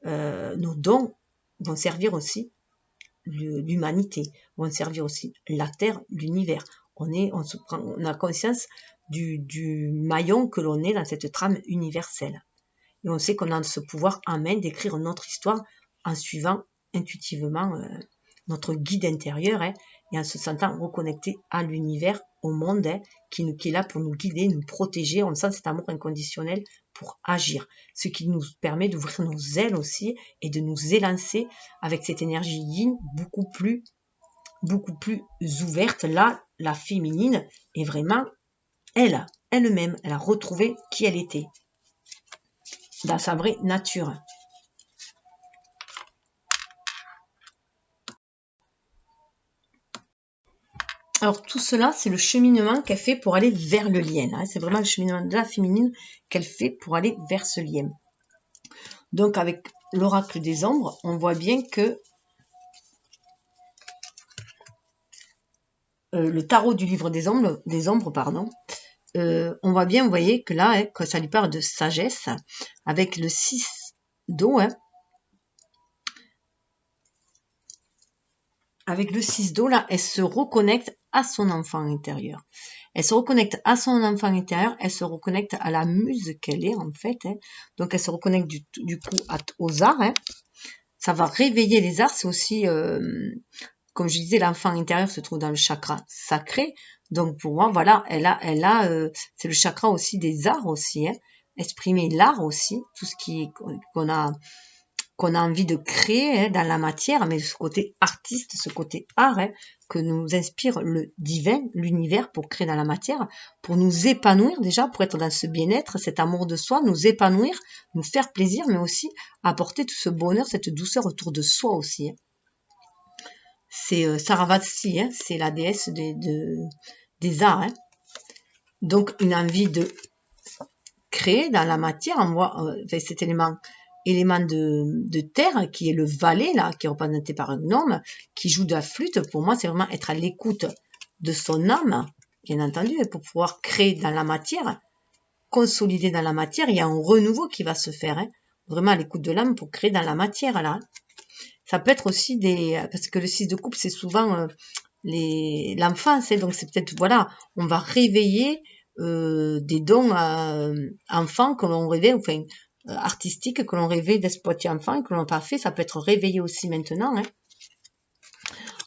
nos dons vont servir aussi l'humanité, vont servir aussi la Terre, l'univers. On a conscience du maillon que l'on est dans cette trame universelle. Et on sait qu'on a ce pouvoir en main d'écrire notre histoire en suivant intuitivement notre guide intérieur, et en se sentant reconnecté à l'univers, au monde, qui est là pour nous guider, nous protéger. On sent cet amour inconditionnel pour agir, ce qui nous permet d'ouvrir nos ailes aussi et de nous élancer avec cette énergie yin beaucoup plus ouverte. Là, la féminine est vraiment elle-même, elle a retrouvé qui elle était dans sa vraie nature. Alors tout cela, c'est le cheminement qu'elle fait pour aller vers le lien. C'est vraiment le cheminement de la féminine qu'elle fait pour aller vers ce lien. Donc avec l'oracle des ombres, on voit bien que le tarot du livre des ombres, on voit bien, vous voyez que là, quand ça lui parle de sagesse, avec le 6 d'eau, avec le 6 d'eau, là, elle se reconnecte à son enfant intérieur. Elle se reconnecte à son enfant intérieur, elle se reconnecte à la muse qu'elle est, en fait. Donc, elle se reconnecte du coup aux arts. Ça va réveiller les arts. C'est aussi, comme je disais, l'enfant intérieur se trouve dans le chakra sacré. Donc, pour moi, voilà, c'est le chakra aussi des arts aussi. Exprimer l'art aussi, tout ce qu'on a envie de créer dans la matière, mais ce côté artiste, ce côté art, que nous inspire le divin, l'univers, pour créer dans la matière, pour nous épanouir déjà, pour être dans ce bien-être, cet amour de soi, nous épanouir, nous faire plaisir, mais aussi apporter tout ce bonheur, cette douceur autour de soi aussi. C'est Saravati, c'est la déesse des arts. Donc une envie de créer dans la matière, on voit cet élément de terre qui est le valet, là, qui est représenté par un gnome, qui joue de la flûte. Pour moi, c'est vraiment être à l'écoute de son âme, bien entendu, et pour pouvoir créer dans la matière, consolider dans la matière, il y a un renouveau qui va se faire, hein, vraiment à l'écoute de l'âme pour créer dans la matière, là. Ça peut être aussi parce que le 6 de coupe, c'est souvent l'enfance, hein, donc c'est peut-être, voilà, on va réveiller des dons enfants que l'on rêvait, enfin, artistiques que l'on rêvait d'exploiter enfant et que l'on n'a pas fait, ça peut être réveillé aussi maintenant, hein.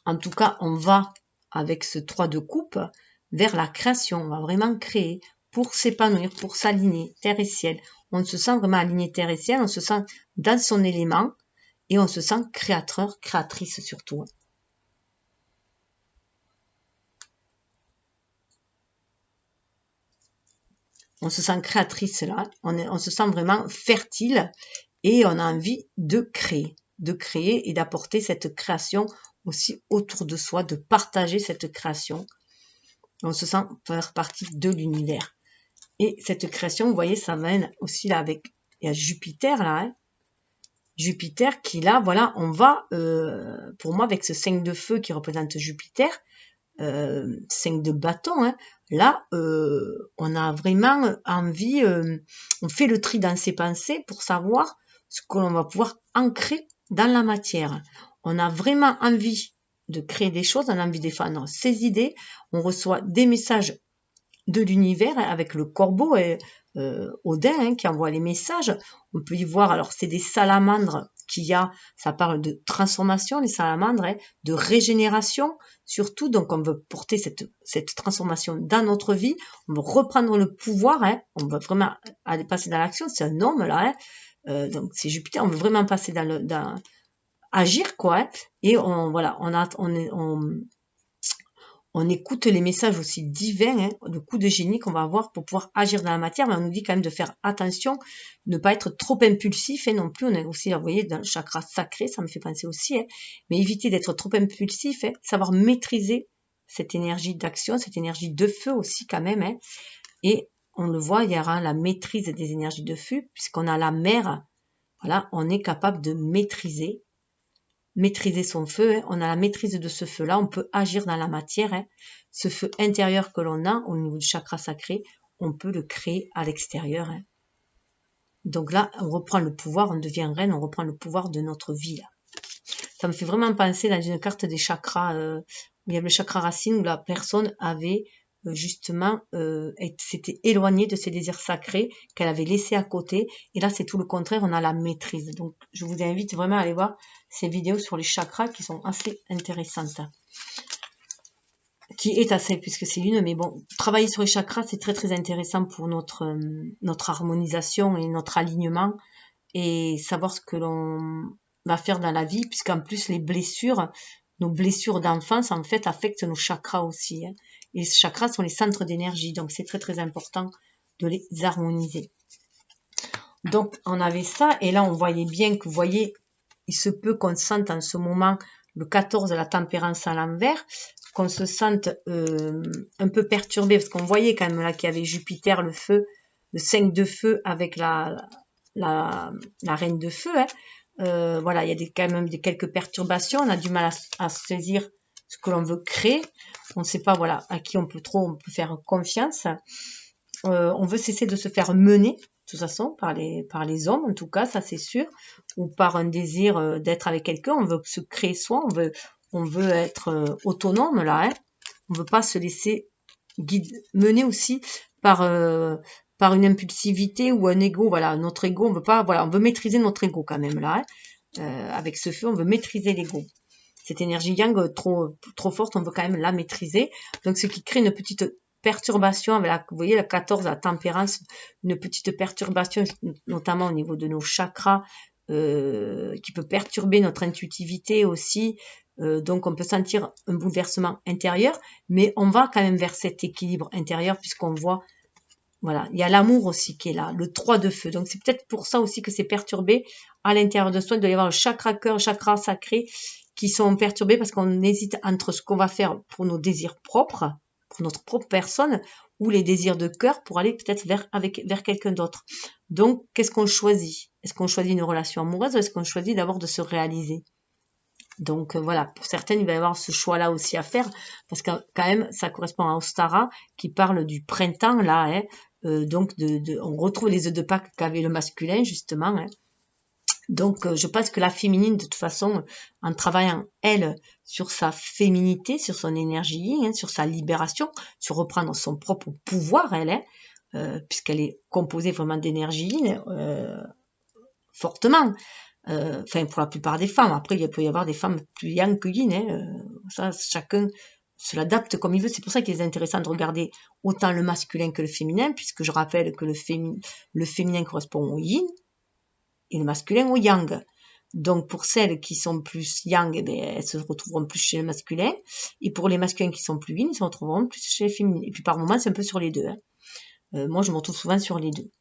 En tout cas, on va, avec ce 3 de coupe, vers la création, on va vraiment créer pour s'épanouir, pour s'aligner, terre et ciel. On se sent vraiment aligné terre et ciel, on se sent dans son élément, et on se sent créateur, créatrice surtout. On se sent créatrice là, on se sent vraiment fertile et on a envie de créer et d'apporter cette création aussi autour de soi, de partager cette création. On se sent faire partie de l'univers. Et cette création, vous voyez, ça mène aussi là avec, il y a Jupiter là, hein. Jupiter qui là, voilà, on va, pour moi, avec ce 5 de feu qui représente Jupiter, 5 de bâton, hein, là, on a vraiment envie, on fait le tri dans ses pensées pour savoir ce que l'on va pouvoir ancrer dans la matière. On a vraiment envie de créer des choses, on a envie de défendre ses idées, on reçoit des messages de l'univers avec le corbeau et Odin, hein, qui envoie les messages. On peut y voir, alors c'est des salamandres ça parle de transformation, les salamandres, hein, de régénération surtout, donc on veut porter cette transformation dans notre vie, on veut reprendre le pouvoir, hein, on veut vraiment aller passer dans l'action, c'est un homme là, hein, donc c'est Jupiter, on veut vraiment passer agir quoi, hein, et on écoute les messages aussi divins, hein, le coup de génie qu'on va avoir pour pouvoir agir dans la matière, mais on nous dit quand même de faire attention, ne pas être trop impulsif, et non plus, on est aussi, vous voyez, dans le chakra sacré, ça me fait penser aussi, hein, mais éviter d'être trop impulsif, hein, savoir maîtriser cette énergie d'action, cette énergie de feu aussi quand même, hein, et on le voit, il y aura la maîtrise des énergies de feu, puisqu'on a la mer, voilà, on est capable de maîtriser son feu, hein. On a la maîtrise de ce feu-là, on peut agir dans la matière, hein. Ce feu intérieur que l'on a au niveau du chakra sacré, on peut le créer à l'extérieur, hein. Donc là, on reprend le pouvoir, on devient reine, on reprend le pouvoir de notre vie, là. Ça me fait vraiment penser dans une carte des chakras, où il y avait le chakra racine, où la personne avait justement s'était éloignée de ses désirs sacrés qu'elle avait laissés à côté, et là c'est tout le contraire, on a la maîtrise. Donc je vous invite vraiment à aller voir ces vidéos sur les chakras qui sont assez intéressantes, qui est assez, puisque c'est une, mais bon, travailler sur les chakras c'est très très intéressant pour notre harmonisation et notre alignement, et savoir ce que l'on va faire dans la vie, puisqu'en plus nos blessures d'enfance en fait affectent nos chakras aussi, hein. Et les chakras sont les centres d'énergie, donc c'est très très important de les harmoniser. Donc on avait ça, et là on voyait bien que, vous voyez, il se peut qu'on sente en ce moment le 14 la tempérance à l'envers, qu'on se sente un peu perturbé, parce qu'on voyait quand même là qu'il y avait Jupiter, le feu, le 5 de feu avec la reine de feu, hein. Voilà, il y a quand même quelques perturbations, on a du mal à saisir ce que l'on veut créer, on ne sait pas, voilà, à qui on peut faire confiance, on veut cesser de se faire mener, de toute façon, par les hommes, en tout cas, ça c'est sûr, ou par un désir d'être avec quelqu'un, on veut se créer soi, on veut être autonome là, hein. On ne veut pas se laisser mener aussi par une impulsivité ou un ego, voilà, notre ego, on veut pas, voilà, on veut maîtriser notre ego quand même là, hein. Avec ce feu, on veut maîtriser l'ego. Cette énergie yang trop forte, on veut quand même la maîtriser. Donc, ce qui crée une petite perturbation avec vous voyez, la 14, la tempérance, une petite perturbation, notamment au niveau de nos chakras, qui peut perturber notre intuitivité aussi. Donc, on peut sentir un bouleversement intérieur, mais on va quand même vers cet équilibre intérieur, puisqu'on voit, voilà, il y a l'amour aussi qui est là, le 3 de feu. Donc, c'est peut-être pour ça aussi que c'est perturbé à l'intérieur de soi. Il doit y avoir le chakra cœur, le chakra sacré qui sont perturbés parce qu'on hésite entre ce qu'on va faire pour nos désirs propres, pour notre propre personne, ou les désirs de cœur pour aller peut-être vers quelqu'un d'autre. Donc, qu'est-ce qu'on choisit? Est-ce qu'on choisit une relation amoureuse ou est-ce qu'on choisit d'abord de se réaliser? Donc voilà, pour certaines, il va y avoir ce choix-là aussi à faire, parce que quand même, ça correspond à Ostara, qui parle du printemps, là, hein, donc on retrouve les œufs de Pâques qu'avait le masculin, justement, hein. Donc je pense que la féminine, de toute façon, en travaillant, elle, sur sa féminité, sur son énergie, hein, sur sa libération, sur reprendre son propre pouvoir, elle, hein, puisqu'elle est composée vraiment d'énergie, fortement, enfin pour la plupart des femmes. Après, il peut y avoir des femmes plus yang que yin, hein, ça, chacun se l'adapte comme il veut. C'est pour ça qu'il est intéressant de regarder autant le masculin que le féminin, puisque je rappelle que le féminin correspond au yin et le masculin au yang. Donc pour celles qui sont plus yang, eh bien, elles se retrouveront plus chez le masculin, et pour les masculins qui sont plus yin, ils se retrouveront plus chez les féminins. Et puis par moments, c'est un peu sur les deux, hein. Moi, je me retrouve souvent sur les deux.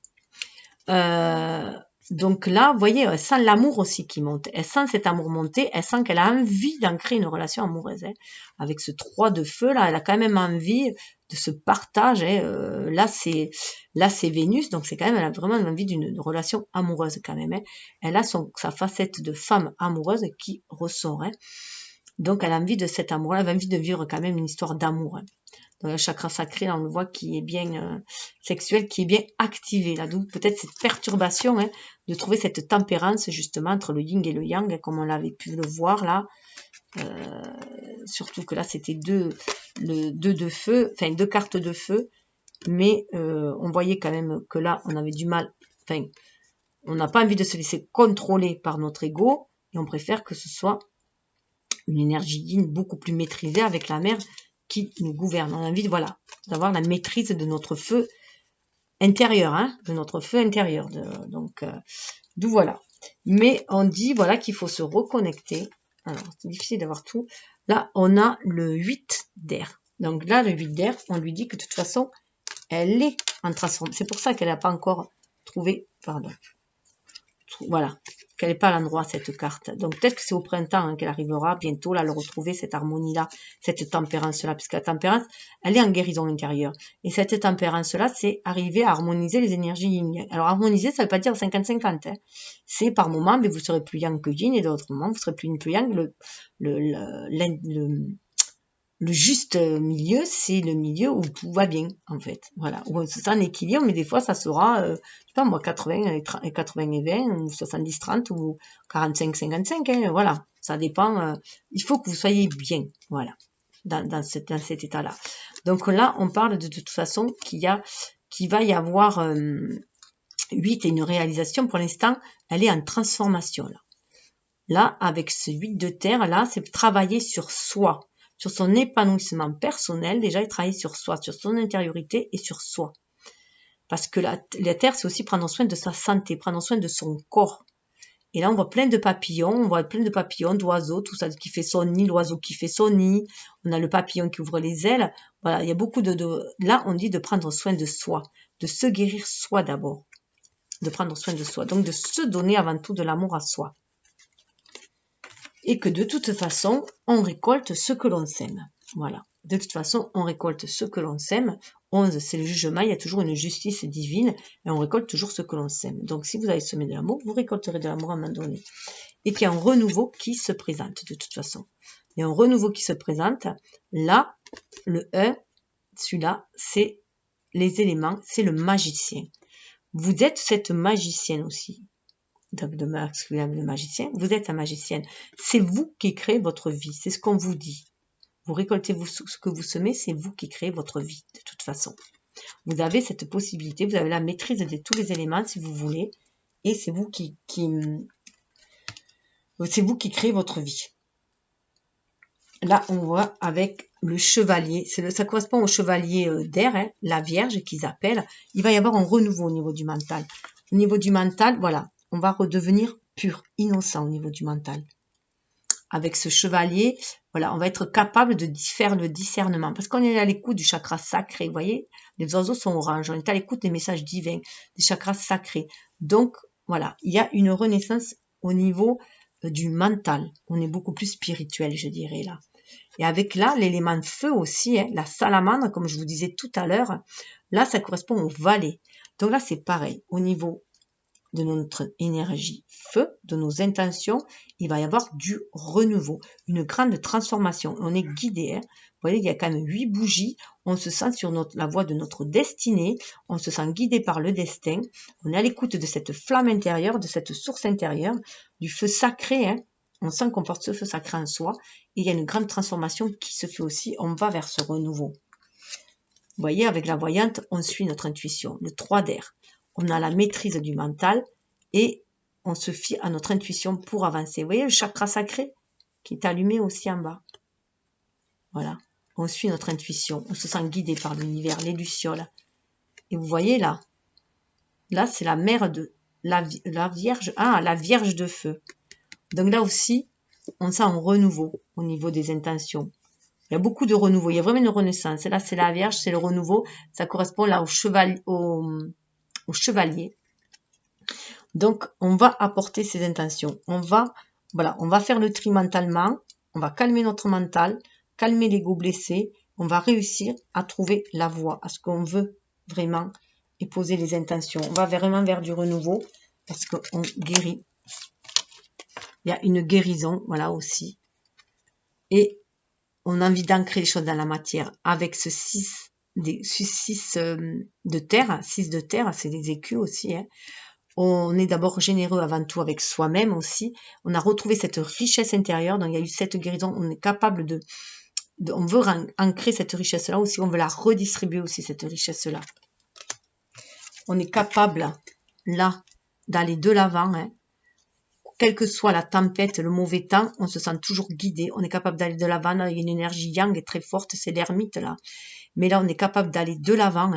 Donc là, vous voyez, elle sent l'amour aussi qui monte. Elle sent cet amour monter. Elle sent qu'elle a envie d'ancrer une relation amoureuse, hein. Avec ce 3 de feu, là, elle a quand même envie de ce partage, hein. Là, c'est Vénus, donc c'est quand même, elle a vraiment envie d'une relation amoureuse quand même, hein. Elle a sa facette de femme amoureuse qui ressort, hein. Donc, elle a envie de cet amour-là, elle a envie de vivre quand même une histoire d'amour, hein. Dans le chakra sacré, là, on le voit qui est bien sexuel, qui est bien activé. Là, d'où peut-être cette perturbation, hein, de trouver cette tempérance justement entre le yin et le yang, hein, comme on l'avait pu le voir là. Surtout que là, c'était deux de feu, enfin 2 cartes de feu, mais on voyait quand même que là, on avait du mal. Enfin, on n'a pas envie de se laisser contrôler par notre ego, et on préfère que ce soit une énergie yin beaucoup plus maîtrisée avec la mère qui nous gouverne. On a envie, voilà, d'avoir la maîtrise de notre feu intérieur, hein, de notre feu intérieur. Donc, d'où voilà. Mais on dit, voilà, qu'il faut se reconnecter. Alors, c'est difficile d'avoir tout. Là, on a le 8 d'air. Donc là, le 8 d'air, on lui dit que de toute façon, elle est en transformation. C'est pour ça qu'elle n'a pas encore trouvé, pardon, voilà, qu'elle n'est pas à l'endroit cette carte. Donc peut-être que c'est au printemps, hein, qu'elle arrivera bientôt là, à le retrouver, cette harmonie-là, cette tempérance-là, puisque la tempérance, elle est en guérison intérieure. Et cette tempérance-là, c'est arriver à harmoniser les énergies yin. Alors harmoniser, ça ne veut pas dire 50-50. Hein. C'est par moment, mais vous serez plus yang que yin, et d'autres moments, vous serez plus yin que yang. Le juste milieu, c'est le milieu où tout va bien, en fait. Voilà, où on se sent en équilibre, mais des fois, ça sera, je sais pas moi, 80 et 20, ou 70-30, ou 45-55, hein, voilà. Ça dépend. Il faut que vous soyez bien, voilà, dans cet état-là. Donc là, on parle de toute façon qu'il va y avoir 8 et une réalisation. Pour l'instant, elle est en transformation, là. Là, avec ce 8 de terre, là, c'est travailler sur soi, sur son épanouissement personnel, déjà, et travailler sur soi, sur son intériorité et sur soi. Parce que la terre, c'est aussi prendre soin de sa santé, prendre soin de son corps. Et là, on voit plein de papillons, d'oiseaux, tout ça qui fait son nid, l'oiseau qui fait son nid, on a le papillon qui ouvre les ailes. Voilà, il y a beaucoup Là, on dit de prendre soin de soi, de se guérir soi d'abord, de prendre soin de soi. Donc, de se donner avant tout de l'amour à soi. Et que de toute façon, on récolte ce que l'on sème. Voilà. De toute façon, on récolte ce que l'on sème. 11, c'est le jugement, il y a toujours une justice divine, et on récolte toujours ce que l'on sème. Donc, si vous avez semé de l'amour, vous récolterez de l'amour à un moment donné. Et qu'il y a un renouveau qui se présente, de toute façon. Il y a un renouveau qui se présente. Là, le 1, celui-là, c'est les éléments, c'est le magicien. Vous êtes cette magicienne aussi. Donc de masculin, le magicien, vous êtes un magicienne. C'est vous qui créez votre vie, c'est ce qu'on vous dit. Vous récoltez ce que vous semez, c'est vous qui créez votre vie, de toute façon. Vous avez cette possibilité, vous avez la maîtrise de tous les éléments, si vous voulez, et c'est vous qui créez votre vie. Là, on voit avec le chevalier, ça correspond au chevalier d'air, hein, la Vierge qu'ils appellent. Il va y avoir un renouveau au niveau du mental. Au niveau du mental, voilà, on va redevenir pur, innocent au niveau du mental. Avec ce chevalier, voilà, on va être capable de faire le discernement. Parce qu'on est à l'écoute du chakra sacré. Vous voyez, les oiseaux sont orange. On est à l'écoute des messages divins, des chakras sacrés. Donc, voilà, il y a une renaissance au niveau du mental. On est beaucoup plus spirituel, je dirais, là. Et avec là, l'élément feu aussi, la salamandre, comme je vous disais tout à l'heure, là, ça correspond au valet. Donc là, c'est pareil. Au niveau de notre énergie feu, de nos intentions, il va y avoir du renouveau, une grande transformation. On est guidé. Vous voyez, il y a quand même 8 bougies. On se sent sur la voie de notre destinée. On se sent guidé par le destin. On est à l'écoute de cette flamme intérieure, de cette source intérieure, du feu sacré. On sent qu'on porte ce feu sacré en soi. Et il y a une grande transformation qui se fait aussi. On va vers ce renouveau. Vous voyez, avec la voyante, on suit notre intuition. Le 3 d'air. On a la maîtrise du mental et on se fie à notre intuition pour avancer. Vous voyez le chakra sacré qui est allumé aussi en bas. Voilà. On suit notre intuition. On se sent guidé par l'univers, les lucioles. Et vous voyez là, c'est la mère de la Vierge. Ah, la Vierge de feu. Donc là aussi, on sent un renouveau au niveau des intentions. Il y a beaucoup de renouveau. Il y a vraiment une renaissance. Et là, c'est la Vierge, c'est le renouveau. Ça correspond là au chevalier. Donc, on va apporter ces intentions. On va faire le tri mentalement. On va calmer notre mental, calmer l'ego blessé. On va réussir à trouver la voie, à ce qu'on veut vraiment et poser les intentions. On va vraiment vers du renouveau parce qu'on guérit. Il y a une guérison, voilà aussi. Et on a envie d'ancrer les choses dans la matière avec ce 6 de terre. 6 de terre, c'est des écus aussi. On est d'abord généreux avant tout avec soi-même aussi. On a retrouvé cette richesse intérieure. Donc, il y a eu cette guérison. On est capable on veut ancrer cette richesse-là aussi. On veut la redistribuer aussi, cette richesse-là. On est capable, là, d'aller de l'avant. Quelle que soit la tempête, le mauvais temps, on se sent toujours guidé. On est capable d'aller de l'avant. Il y a une énergie yang très forte, c'est l'ermite là. Mais là, on est capable d'aller de l'avant.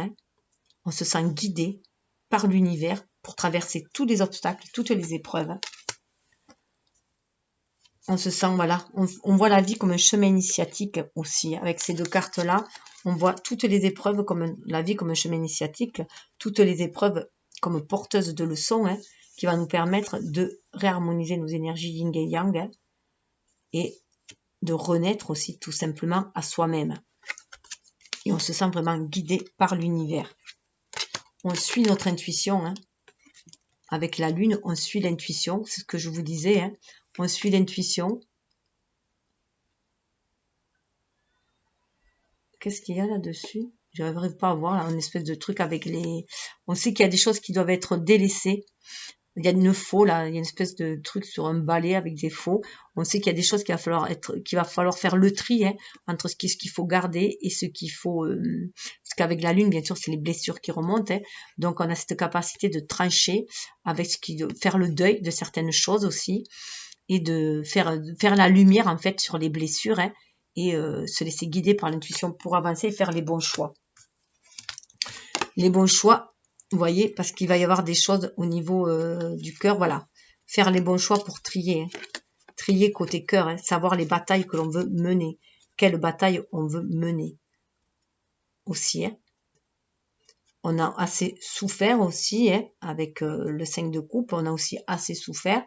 On se sent guidé par l'univers pour traverser tous les obstacles, toutes les épreuves. On se sent, voilà, on voit la vie comme un chemin initiatique aussi. Avec ces 2 cartes-là, on voit toutes les épreuves comme la vie comme un chemin initiatique, toutes les épreuves comme porteuses de leçons, qui va nous permettre de réharmoniser nos énergies yin et yang, et de renaître aussi tout simplement à soi-même. Et on se sent vraiment guidé par l'univers. On suit notre intuition, avec la lune, on suit l'intuition, c'est ce que je vous disais, on suit l'intuition. Qu'est-ce qu'il y a là-dessus? Je n'arrive pas à voir, là, une espèce de truc avec les... On sait qu'il y a des choses qui doivent être délaissées. Il y a une faux, là, il y a une espèce de truc sur un balai avec des faux. On sait qu'il y a des choses qu'il va falloir faire le tri, entre ce qu'il faut garder et ce qu'il faut... parce qu'avec la lune, bien sûr, c'est les blessures qui remontent. Donc, on a cette capacité de trancher, faire le deuil de certaines choses aussi, et de faire la lumière, en fait, sur les blessures, et se laisser guider par l'intuition pour avancer et faire les bons choix. Les bons choix, vous voyez, parce qu'il va y avoir des choses au niveau du cœur, voilà. Faire les bons choix pour trier. Trier côté cœur, savoir les batailles que l'on veut mener. Quelle bataille on veut mener aussi. On a assez souffert aussi, avec le 5 de coupe, on a aussi assez souffert.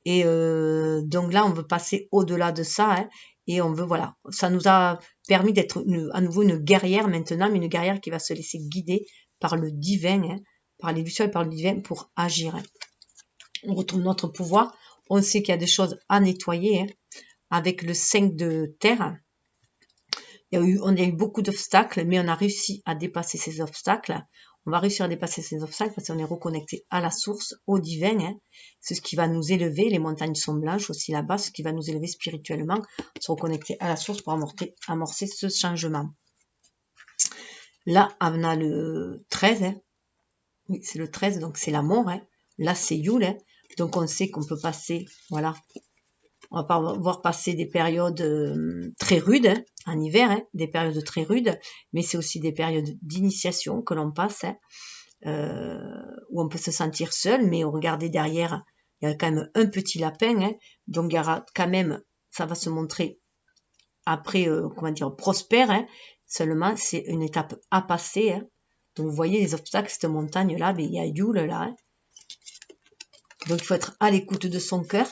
Et donc là, on veut passer au-delà de ça, et on veut, voilà, ça nous a permis d'être à nouveau une guerrière maintenant, mais une guerrière qui va se laisser guider par le divin, par les lucioles et par le divin pour agir. On retrouve notre pouvoir, on sait qu'il y a des choses à nettoyer, avec le 5 de terre. On a eu beaucoup d'obstacles, mais on a réussi à dépasser ces obstacles. On va réussir à dépasser ces obstacles parce qu'on est reconnecté à la source, au divin. C'est ce qui va nous élever. Les montagnes sont blanches aussi là-bas, ce qui va nous élever spirituellement, se reconnecter à la source pour amorcer ce changement. Là, on a le 13. Oui, c'est le 13, donc c'est la mort. Là, c'est Yule. Donc, on sait qu'on peut passer, voilà. On va voir passer des périodes très rudes, en hiver, des périodes très rudes, mais c'est aussi des périodes d'initiation que l'on passe, où on peut se sentir seul, mais regardez derrière, il y a quand même un petit lapin, donc il y aura quand même, ça va se montrer après, prospère, seulement c'est une étape à passer. Donc vous voyez les obstacles, cette montagne-là, mais il y a Yule là. Donc il faut être à l'écoute de son cœur.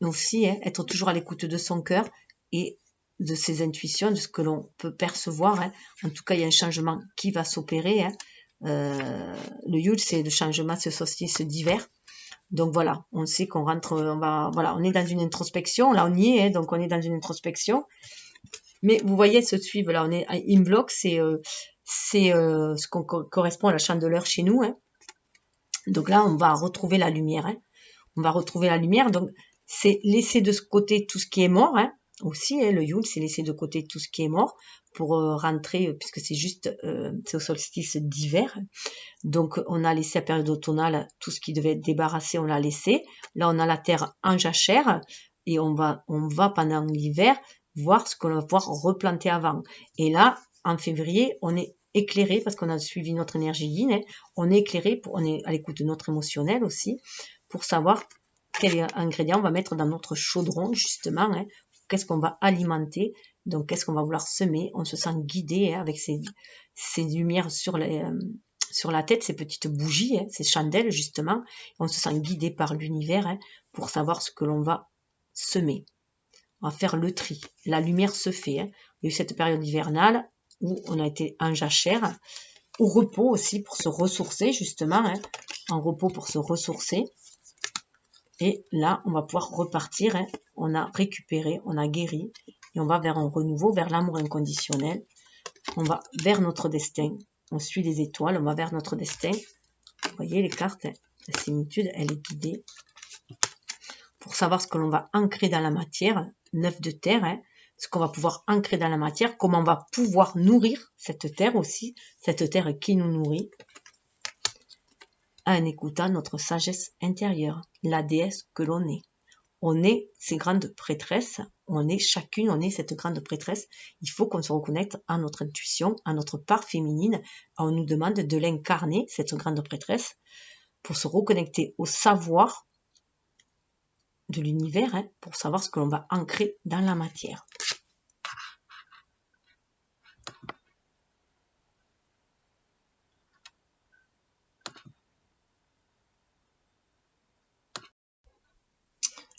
Aussi, être toujours à l'écoute de son cœur et de ses intuitions, de ce que l'on peut percevoir. Hein. En tout cas, il y a un changement qui va s'opérer. Hein. Le Yule, c'est le changement, ce solstice d'hiver. Donc voilà, on sait qu'on rentre, on est dans une introspection. Là, on y est, hein, donc on est dans une introspection. Mais vous voyez, se suivent là, on est in bloc, c'est ce qu'on correspond à la chandeleur chez nous. Hein. Donc là, on va retrouver la lumière. Hein. On va retrouver la lumière. Donc, c'est laisser de côté tout ce qui est mort. Hein. Aussi, hein, le Yule, c'est laisser de côté tout ce qui est mort pour rentrer, puisque c'est juste c'est au solstice d'hiver. Donc, on a laissé la période automnale, tout ce qui devait être débarrassé, on l'a laissé. Là, on a la terre en jachère et on va pendant l'hiver voir ce qu'on va pouvoir replanter avant. Et là, en février, on est éclairé parce qu'on a suivi notre énergie yin. Hein. On est éclairé, on est à l'écoute de notre émotionnel aussi, pour savoir quel ingrédient on va mettre dans notre chaudron, justement. Hein. Qu'est-ce qu'on va alimenter, donc qu'est-ce qu'on va vouloir semer. On se sent guidé hein, avec ces lumières sur la tête, ces petites bougies, hein, ces chandelles, justement. On se sent guidé par l'univers hein, pour savoir ce que l'on va semer. On va faire le tri. La lumière se fait. Hein. Il y a eu cette période hivernale où on a été en jachère, au repos aussi pour se ressourcer, justement. Hein, en repos pour se ressourcer. Et là, on va pouvoir repartir. Hein. On a récupéré, on a guéri. Et on va vers un renouveau, vers l'amour inconditionnel. On va vers notre destin. On suit les étoiles, on va vers notre destin. Vous voyez les cartes, hein. La similitude, elle est guidée. Pour savoir ce que l'on va ancrer dans la matière, 9 de terre, hein. Ce qu'on va pouvoir ancrer dans la matière, comment on va pouvoir nourrir cette terre aussi, cette terre qui nous nourrit. En écoutant notre sagesse intérieure, la déesse que l'on est. On est ces grandes prêtresses, on est cette grande prêtresse. Il faut qu'on se reconnecte à notre intuition, à notre part féminine. On nous demande de l'incarner, cette grande prêtresse, pour se reconnecter au savoir de l'univers, hein, pour savoir ce que l'on va ancrer dans la matière.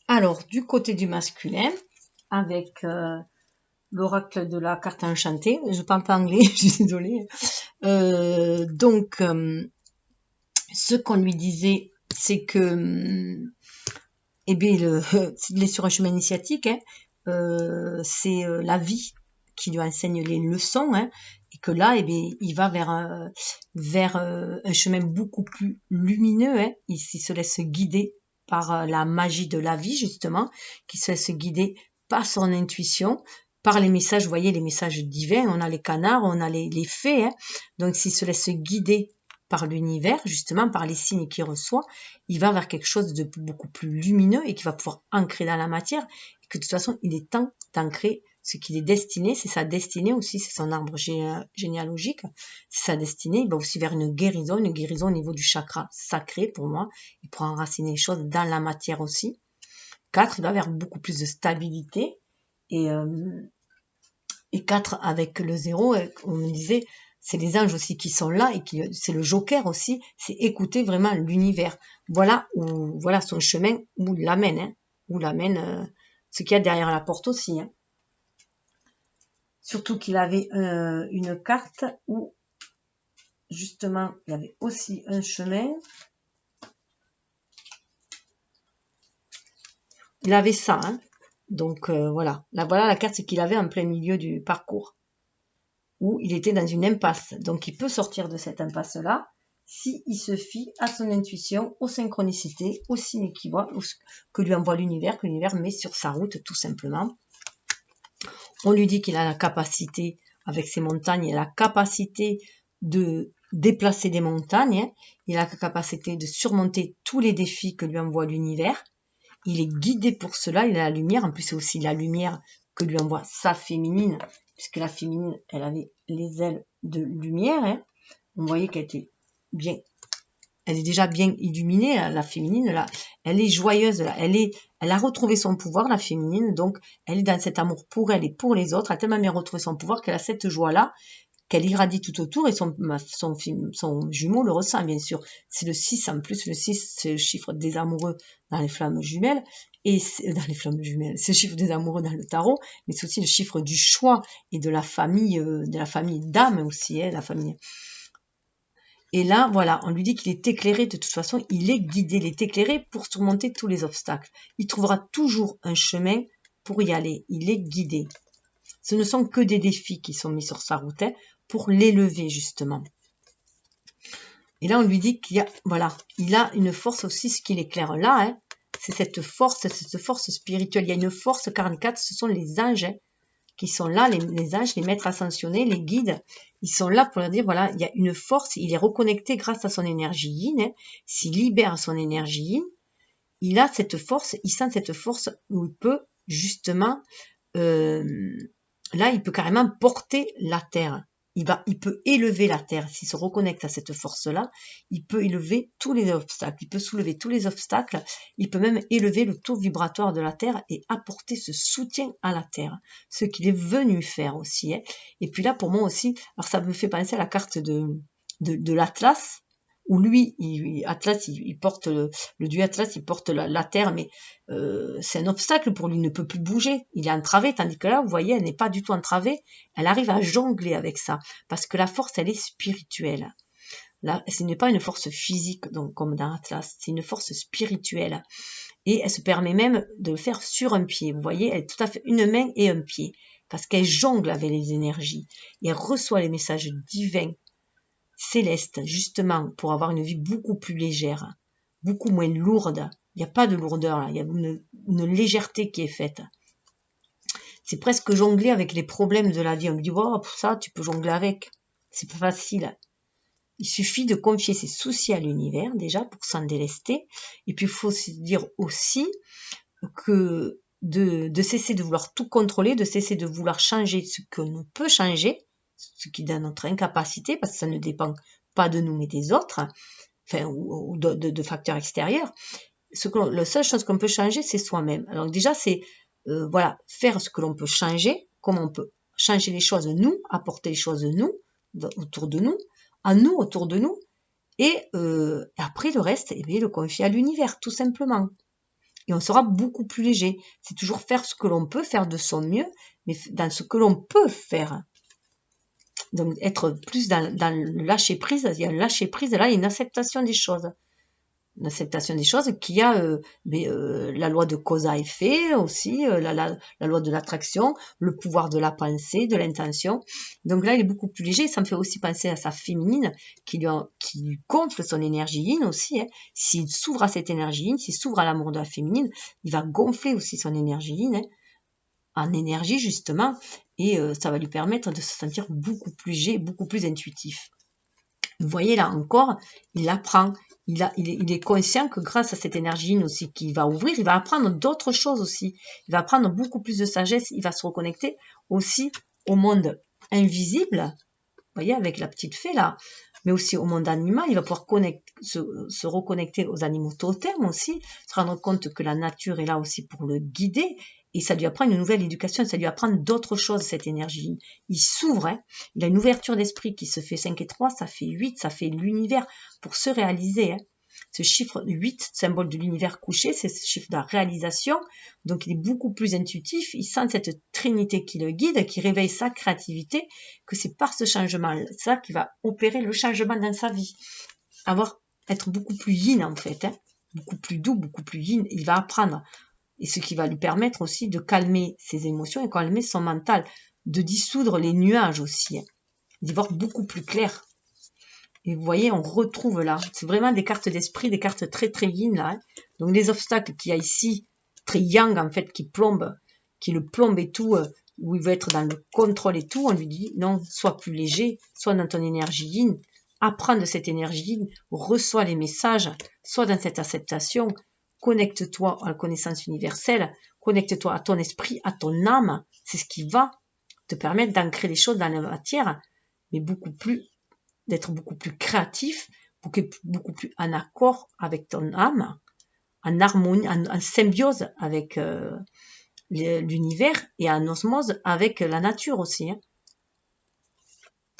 Alors, du côté du masculin, avec l'oracle de la carte enchantée, je parle pas anglais, je suis désolée. Donc, ce qu'on lui disait, c'est que, eh bien, il est sur un chemin initiatique, hein, c'est la vie qui lui enseigne les leçons, hein, et que là, eh bien, il va vers un chemin beaucoup plus lumineux, hein, il se laisse guider par la magie de la vie, justement, qui se laisse guider par son intuition, par les messages, vous voyez, les messages divins, on a les canards, on a les fées, hein, donc s'il se laisse guider par l'univers, justement, par les signes qu'il reçoit, il va vers quelque chose de beaucoup plus lumineux et qui va pouvoir ancrer dans la matière, et que de toute façon, il est temps d'ancrer ce qu'il est destiné, c'est sa destinée aussi, c'est son arbre généalogique, c'est sa destinée, il va aussi vers une guérison au niveau du chakra sacré pour moi, il pourra enraciner les choses dans la matière aussi. 4, il va vers beaucoup plus de stabilité, et 4 avec le 0, on me disait, c'est les anges aussi qui sont là, et c'est le joker aussi, c'est écouter vraiment l'univers. Voilà son chemin, où il l'amène, hein, où l'amène ce qu'il y a derrière la porte aussi, hein. Surtout qu'il avait une carte où, justement, il y avait aussi un chemin. Il avait ça, hein. Donc, voilà. Là, voilà la carte qu'il avait en plein milieu du parcours, où il était dans une impasse. Donc, il peut sortir de cette impasse-là s'il se fie à son intuition, aux synchronicités, aux signes qu'il voit, que lui envoie l'univers, que l'univers met sur sa route, tout simplement. On lui dit qu'il a la capacité, avec ses montagnes, il a la capacité de déplacer des montagnes, hein. Il a la capacité de surmonter tous les défis que lui envoie l'univers. Il est guidé pour cela, il a la lumière, en plus c'est aussi la lumière que lui envoie sa féminine, puisque la féminine, elle avait les ailes de lumière, hein. On voyait qu'elle était bien, elle est déjà bien illuminée, la féminine, là. Elle est joyeuse, là. Elle a retrouvé son pouvoir, la féminine, donc elle est dans cet amour pour elle et pour les autres, elle a tellement bien retrouvé son pouvoir qu'elle a cette joie-là, qu'elle irradie tout autour, et son jumeau le ressent, bien sûr. C'est le 6 en plus, le 6, c'est le chiffre des amoureux dans les flammes jumelles, et dans les flammes jumelles, c'est le chiffre des amoureux dans le tarot, mais c'est aussi le chiffre du choix et de la famille d'âme aussi, la famille. Et là, voilà, on lui dit qu'il est éclairé, de toute façon, il est guidé, il est éclairé pour surmonter tous les obstacles. Il trouvera toujours un chemin pour y aller, il est guidé. Ce ne sont que des défis qui sont mis sur sa route pour l'élever, justement. Et là, on lui dit qu'il y a, voilà, il a une force aussi, ce qui l'éclaire là, c'est cette force spirituelle. Il y a une force 44, ce sont les anges qui sont là, les anges, les maîtres ascensionnés, les guides. Ils sont là pour leur dire, voilà, il y a une force, il est reconnecté grâce à son énergie yin. S'il libère son énergie yin, il a cette force, il sent cette force où il peut justement, là, il peut carrément porter la terre. Il peut élever la terre. S'il se reconnecte à cette force-là, il peut élever tous les obstacles. Il peut soulever tous les obstacles. Il peut même élever le taux vibratoire de la terre et apporter ce soutien à la terre. Ce qu'il est venu faire aussi. Et puis là, pour moi aussi, alors ça me fait penser à la carte de l'Atlas, où lui, Atlas, il porte le dieu Atlas, il porte la terre, mais c'est un obstacle pour lui, il ne peut plus bouger, il est entravé, tandis que là, vous voyez, elle n'est pas du tout entravée, elle arrive à jongler avec ça, parce que la force, elle est spirituelle. Là, ce n'est pas une force physique, donc comme dans Atlas, c'est une force spirituelle, et elle se permet même de le faire sur un pied, vous voyez, elle est tout à fait une main et un pied, parce qu'elle jongle avec les énergies, et elle reçoit les messages divins, céleste, justement, pour avoir une vie beaucoup plus légère, beaucoup moins lourde. Il n'y a pas de lourdeur là, il y a une légèreté qui est faite. C'est presque jongler avec les problèmes de la vie. On me dit, oh, pour ça, tu peux jongler avec. C'est pas facile. Il suffit de confier ses soucis à l'univers, déjà, pour s'en délester. Et puis, il faut se dire aussi que de cesser de vouloir tout contrôler, de cesser de vouloir changer ce qu'on ne peut changer, ce qui est dans notre incapacité, parce que ça ne dépend pas de nous mais des autres, enfin, ou de facteurs extérieurs. La seule chose qu'on peut changer, c'est soi-même. Alors déjà, c'est voilà, faire ce que l'on peut changer, comment on peut changer les choses nous, apporter les choses nous, autour de nous, à nous, autour de nous, et après le reste, eh bien, le confier à l'univers, tout simplement. Et on sera beaucoup plus léger. C'est toujours faire ce que l'on peut, faire de son mieux, mais dans ce que l'on peut faire. Donc, être plus dans le lâcher-prise, il y a un lâcher-prise, là, il y a une acceptation des choses. Une acceptation des choses qui a la loi de cause à effet aussi, la loi de l'attraction, le pouvoir de la pensée, de l'intention. Donc là, il est beaucoup plus léger. Ça me fait aussi penser à sa féminine qui lui gonfle son énergie yin aussi. S'il s'ouvre à cette énergie yin, s'il s'ouvre à l'amour de la féminine, il va gonfler aussi son énergie yin. En énergie justement, et ça va lui permettre de se sentir beaucoup plus léger, beaucoup plus intuitif. Vous voyez là encore, il apprend, il est conscient que grâce à cette énergie aussi qu'il va ouvrir, il va apprendre d'autres choses aussi, il va apprendre beaucoup plus de sagesse, il va se reconnecter aussi au monde invisible, vous voyez avec la petite fée là, mais aussi au monde animal, il va pouvoir se reconnecter aux animaux totems aussi, se rendre compte que la nature est là aussi pour le guider, et ça lui apprend une nouvelle éducation, ça lui apprend d'autres choses, cette énergie. Il s'ouvre, il a une ouverture d'esprit qui se fait 5 et 3, ça fait 8, ça fait l'univers pour se réaliser. Ce chiffre 8, symbole de l'univers couché, c'est ce chiffre de la réalisation, donc il est beaucoup plus intuitif, il sent cette trinité qui le guide, qui réveille sa créativité, que c'est par ce changement, ça qui va opérer le changement dans sa vie. Être beaucoup plus yin en fait, beaucoup plus doux, beaucoup plus yin, il va apprendre. Et ce qui va lui permettre aussi de calmer ses émotions et calmer son mental, de dissoudre les nuages aussi, d'y voir beaucoup plus clair. Et vous voyez, on retrouve là, c'est vraiment des cartes d'esprit, des cartes très très yin là. Donc les obstacles qu'il y a ici, très yang en fait, qui le plombe et tout, où il veut être dans le contrôle et tout, on lui dit non, sois plus léger, sois dans ton énergie yin, apprends de cette énergie yin, reçois les messages, sois dans cette acceptation, connecte-toi à la connaissance universelle, connecte-toi à ton esprit, à ton âme, c'est ce qui va te permettre d'ancrer les choses dans la matière, mais d'être beaucoup plus créatif, beaucoup plus en accord avec ton âme, en harmonie, en symbiose avec l'univers et en osmose avec la nature aussi.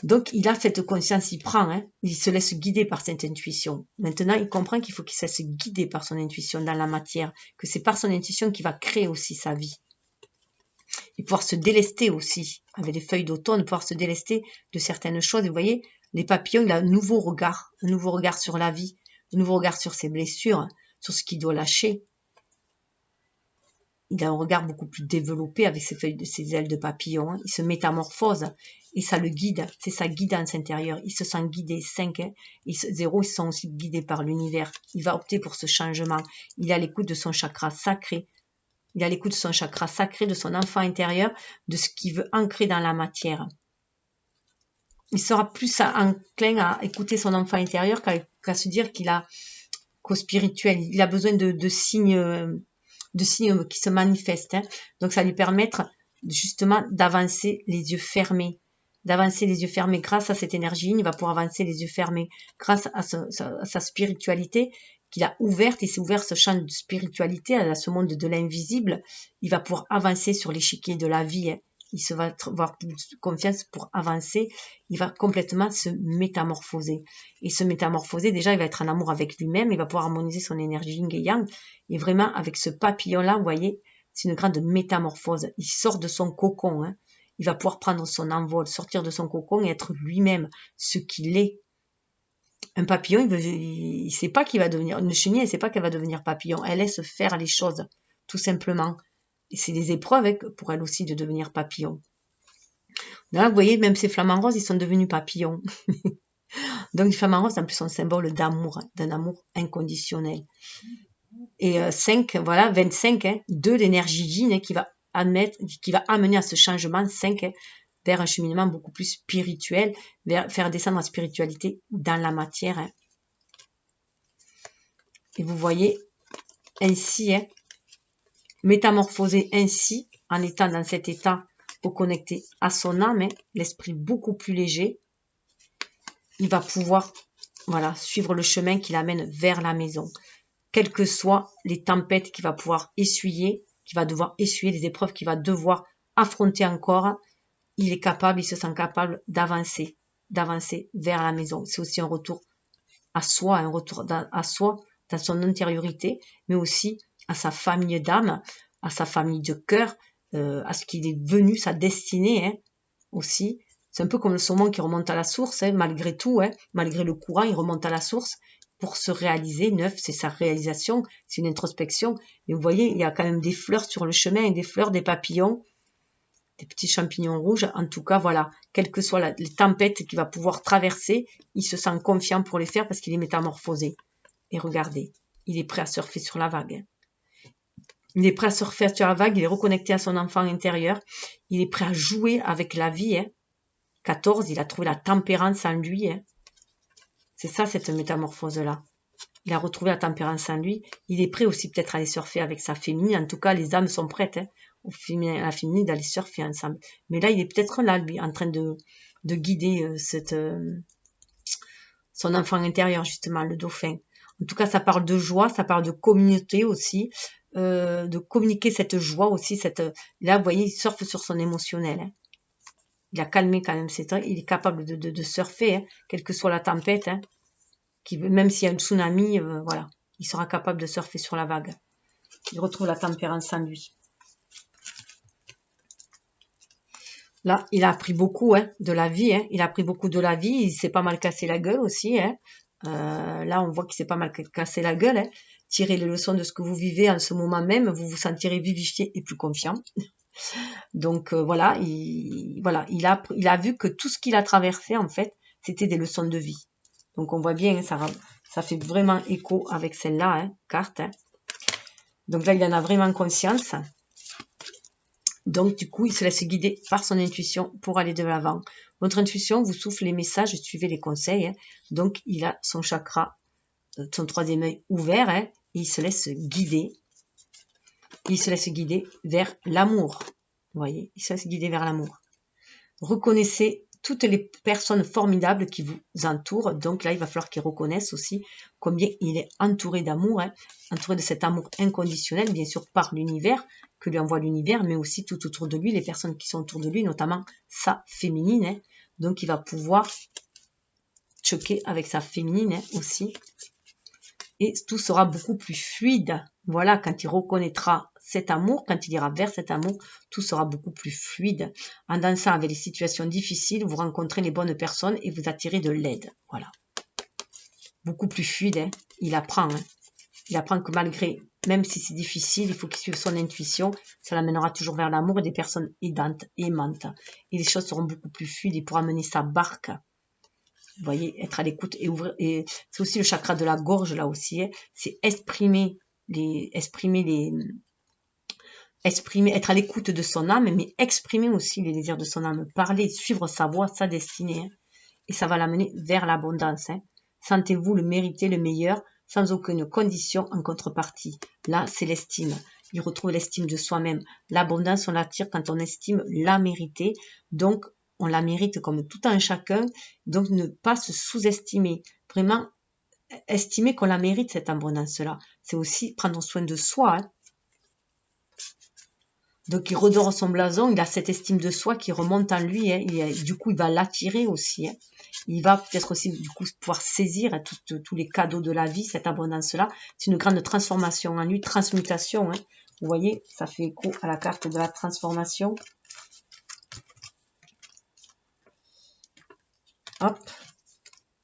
Donc, il a cette conscience, il prend, hein, il se laisse guider par cette intuition. Maintenant, il comprend qu'il faut qu'il se laisse guider par son intuition dans la matière, que c'est par son intuition qu'il va créer aussi sa vie. Et pouvoir se délester aussi, avec les feuilles d'automne, pouvoir se délester de certaines choses. Et vous voyez, les papillons, il a un nouveau regard sur la vie, un nouveau regard sur ses blessures, sur ce qu'il doit lâcher. Il a un regard beaucoup plus développé avec ses ailes de papillon. Hein. Il se métamorphose et ça le guide. C'est sa guidance intérieure. Il se sent guidé. 5, hein. 0, ils sont aussi guidés par l'univers. Il va opter pour ce changement. Il est à l'écoute de son chakra sacré. Il est à l'écoute de son chakra sacré, de son enfant intérieur, de ce qu'il veut ancrer dans la matière. Il sera plus enclin à écouter son enfant intérieur qu'à se dire qu'au spirituel. Il a besoin de signes qui se manifestent. Hein. Donc, ça va lui permettre justement d'avancer les yeux fermés. Grâce à cette énergie. Il va pouvoir avancer les yeux fermés grâce à sa spiritualité qu'il a ouverte. Il s'est ouvert ce champ de spiritualité à ce monde de l'invisible. Il va pouvoir avancer sur l'échiquier de la vie. Hein. Il se va avoir plus de confiance pour avancer. Il va complètement se métamorphoser. Et se métamorphoser, déjà, il va être en amour avec lui-même. Il va pouvoir harmoniser son énergie yin et yang. Et vraiment, avec ce papillon-là, vous voyez, c'est une grande métamorphose. Il sort de son cocon. Hein. Il va pouvoir prendre son envol, sortir de son cocon et être lui-même, ce qu'il est. Un papillon, il ne sait pas qu'il va devenir... Une chenille, elle ne sait pas qu'elle va devenir papillon. Elle laisse faire les choses, tout simplement. Et c'est des épreuves hein, pour elle aussi de devenir papillon. Là, vous voyez, même ces flamants roses, ils sont devenus papillons. Donc, les flamants roses, en plus, sont un symbole d'amour, hein, d'un amour inconditionnel. Et 5, voilà, 25, hein, 2 d'énergie yin hein, qui va amener à ce changement, 5, hein, vers un cheminement beaucoup plus spirituel, vers faire descendre la spiritualité dans la matière. Hein. Et vous voyez, ainsi, hein, métamorphosé ainsi, en étant dans cet état reconnecté à son âme, hein, l'esprit beaucoup plus léger, il va pouvoir voilà, suivre le chemin qui l'amène vers la maison. Quelles que soient les tempêtes qu'il va pouvoir essuyer, qu'il va devoir essuyer, les épreuves qu'il va devoir affronter encore, il est capable, il se sent capable d'avancer vers la maison. C'est aussi un retour à soi, dans son intériorité, mais aussi à sa famille d'âme, à sa famille de cœur, à ce qu'il est venu, sa destinée hein, aussi. C'est un peu comme le saumon qui remonte à la source, hein, malgré tout, hein, malgré le courant, il remonte à la source pour se réaliser. Neuf, c'est sa réalisation, c'est une introspection. Et vous voyez, il y a quand même des fleurs sur le chemin, des fleurs, des papillons, des petits champignons rouges. En tout cas, voilà, quelles que soient les tempêtes qu'il va pouvoir traverser, il se sent confiant pour les faire parce qu'il est métamorphosé. Et regardez, il est prêt à surfer sur la vague. Il est prêt à surfer sur la vague, il est reconnecté à son enfant intérieur. Il est prêt à jouer avec la vie. Hein. 14, il a trouvé la tempérance en lui. Hein. C'est ça, cette métamorphose-là. Il a retrouvé la tempérance en lui. Il est prêt aussi peut-être à aller surfer avec sa féminine. En tout cas, les âmes sont prêtes hein, à la féminine d'aller surfer ensemble. Mais là, il est peut-être là, lui, en train de guider son enfant intérieur, justement, le dauphin. En tout cas, ça parle de joie, ça parle de communauté aussi, de communiquer cette joie aussi. Là, vous voyez, il surfe sur son émotionnel. Hein. Il a calmé quand même ses traits. Il est capable de surfer, hein, quelle que soit la tempête. Hein, même s'il y a un tsunami, voilà, il sera capable de surfer sur la vague. Il retrouve la tempérance en lui. Là, il a appris beaucoup hein, de la vie. Hein. Il a appris beaucoup de la vie. Il s'est pas mal cassé la gueule aussi. Hein. Là, on voit qu'il s'est pas mal cassé la gueule. Hein. Tirez les leçons de ce que vous vivez en ce moment même. Vous vous sentirez vivifié et plus confiant. Donc voilà, il a vu que tout ce qu'il a traversé, en fait, c'était des leçons de vie. Donc on voit bien, hein, ça fait vraiment écho avec celle-là, hein, carte. Hein. Donc là, il en a vraiment conscience. Donc du coup, il se laisse guider par son intuition pour aller de l'avant. Votre intuition vous souffle les messages, suivez les conseils. Hein. Donc il a son chakra, son troisième œil ouvert, hein, et il se laisse guider. Il se laisse guider vers l'amour. Vous voyez, il se laisse guider vers l'amour. Reconnaissez toutes les personnes formidables qui vous entourent. Donc là, il va falloir qu'il reconnaisse aussi combien il est entouré d'amour, hein, entouré de cet amour inconditionnel, bien sûr par l'univers, que lui envoie l'univers, mais aussi tout autour de lui, les personnes qui sont autour de lui, notamment sa féminine. Hein. Donc, il va pouvoir choquer avec sa féminine hein, aussi. Et tout sera beaucoup plus fluide. Voilà, quand il reconnaîtra cet amour, quand il ira vers cet amour, tout sera beaucoup plus fluide. En dansant avec les situations difficiles, vous rencontrez les bonnes personnes et vous attirez de l'aide. Voilà. Beaucoup plus fluide, hein. Il apprend. Hein. Il apprend que malgré, même si c'est difficile, il faut qu'il suive son intuition. Ça l'amènera toujours vers l'amour et des personnes aidantes, aimantes. Et les choses seront beaucoup plus fluides. Il pourra mener sa barque. Vous voyez, être à l'écoute et ouvrir. Et c'est aussi le chakra de la gorge là aussi. Hein. C'est exprimer, être à l'écoute de son âme, mais exprimer aussi les désirs de son âme. Parler, suivre sa voie, sa destinée. Hein. Et ça va l'amener vers l'abondance. Hein. Sentez-vous le mériter, le meilleur, sans aucune condition en contrepartie. Là, c'est l'estime. Il retrouve l'estime de soi-même. L'abondance, on l'attire quand on estime la mériter. Donc, on la mérite comme tout un chacun. Donc, ne pas se sous-estimer. Vraiment, estimer qu'on la mérite, cette abondance-là. C'est aussi prendre soin de soi. Hein. Donc, il redore son blason, il a cette estime de soi qui remonte en lui. Hein. Du coup, il va l'attirer aussi. Hein. Il va peut-être aussi, du coup, pouvoir saisir hein, tous les cadeaux de la vie, cette abondance-là. C'est une grande transformation en lui, transmutation. Hein. Vous voyez, ça fait écho à la carte de la transformation. Hop.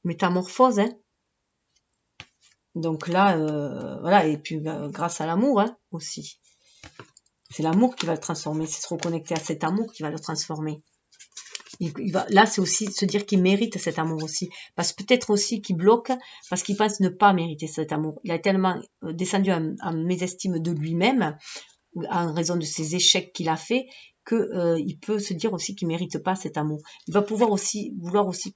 Métamorphose. Hein. Donc là, voilà, et puis grâce à l'amour hein, aussi. C'est l'amour qui va le transformer, c'est se reconnecter à cet amour qui va le transformer. Là, c'est aussi se dire qu'il mérite cet amour aussi. Parce que peut-être aussi qu'il bloque, parce qu'il pense ne pas mériter cet amour. Il a tellement descendu en mésestime de lui-même, en raison de ses échecs qu'il a fait, qu'il peut se dire aussi qu'il ne mérite pas cet amour. Il va vouloir aussi,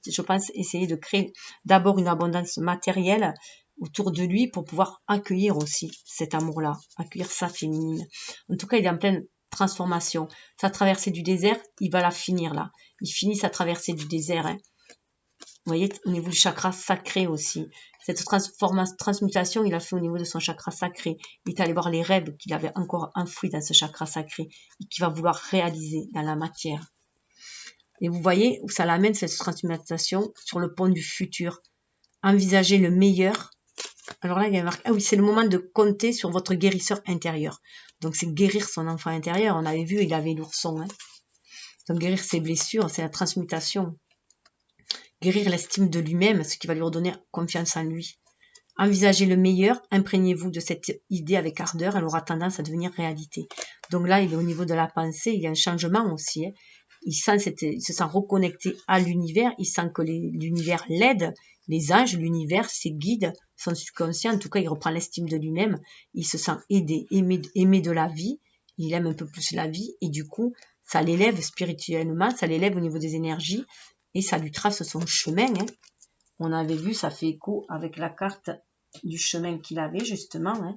je pense, essayer de créer d'abord une abondance matérielle autour de lui pour pouvoir accueillir aussi cet amour-là, accueillir sa féminine. En tout cas, il est en pleine transformation. Sa traversée du désert, il va la finir là. Il finit sa traversée du désert. Hein. Vous voyez, au niveau du chakra sacré aussi. Cette transmutation, il a fait au niveau de son chakra sacré. Il est allé voir les rêves qu'il avait encore enfouis dans ce chakra sacré et qu'il va vouloir réaliser dans la matière. Et vous voyez où ça l'amène, cette transmutation, sur le pont du futur. Envisager le meilleur. Alors là, il y a marqué, ah oui, c'est le moment de compter sur votre guérisseur intérieur. Donc, c'est guérir son enfant intérieur. On avait vu, il avait l'ourson. Hein. Donc, guérir ses blessures, c'est la transmutation. Guérir l'estime de lui-même, ce qui va lui redonner confiance en lui. Envisagez le meilleur, imprégnez-vous de cette idée avec ardeur, elle aura tendance à devenir réalité. Donc là, il est au niveau de la pensée, il y a un changement aussi. Hein. Il se sent reconnecté à l'univers, il sent que l'univers l'aide, les anges, l'univers, ses guides, son subconscient, en tout cas, il reprend l'estime de lui-même, il se sent aidé, aimé de la vie, il aime un peu plus la vie, et du coup, ça l'élève spirituellement, ça l'élève au niveau des énergies, et ça lui trace son chemin. Hein. On avait vu, ça fait écho avec la carte du chemin qu'il avait, justement. Hein.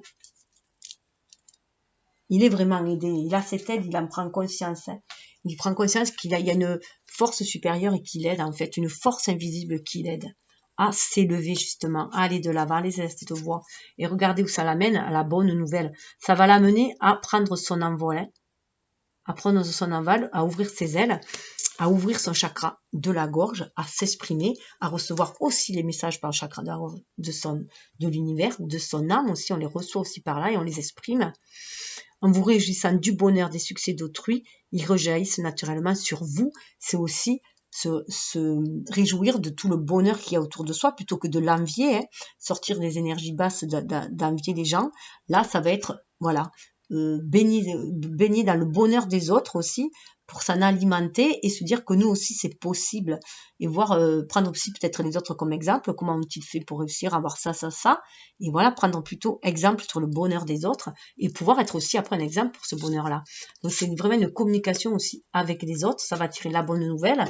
Il est vraiment aidé. Il a cette aide, il en prend conscience. Hein. Il prend conscience qu'il y a une force supérieure et qui l'aide, en fait, une force invisible qui l'aide à s'élever, justement, à aller de l'avant, à aller à cette voie. Et regardez où ça l'amène, à la bonne nouvelle. Ça va l'amener à prendre son envol, hein. À prendre son envol, à ouvrir ses ailes, à ouvrir son chakra de la gorge, à s'exprimer, à recevoir aussi les messages par le chakra de la gorge de l'univers, de son âme aussi, on les reçoit aussi par là et on les exprime. En vous réjouissant du bonheur des succès d'autrui, ils rejaillissent naturellement sur vous. C'est aussi se réjouir de tout le bonheur qu'il y a autour de soi plutôt que de l'envier, hein, sortir des énergies basses d'envier les gens. Là, ça va être, voilà, baigner dans le bonheur des autres aussi pour s'en alimenter et se dire que nous aussi c'est possible et voir prendre aussi peut-être les autres comme exemple, comment ont-ils fait pour réussir à avoir ça et voilà, prendre plutôt exemple sur le bonheur des autres et pouvoir être aussi après un exemple pour ce bonheur là. Donc c'est vraiment une communication aussi avec les autres, ça va tirer la bonne nouvelle.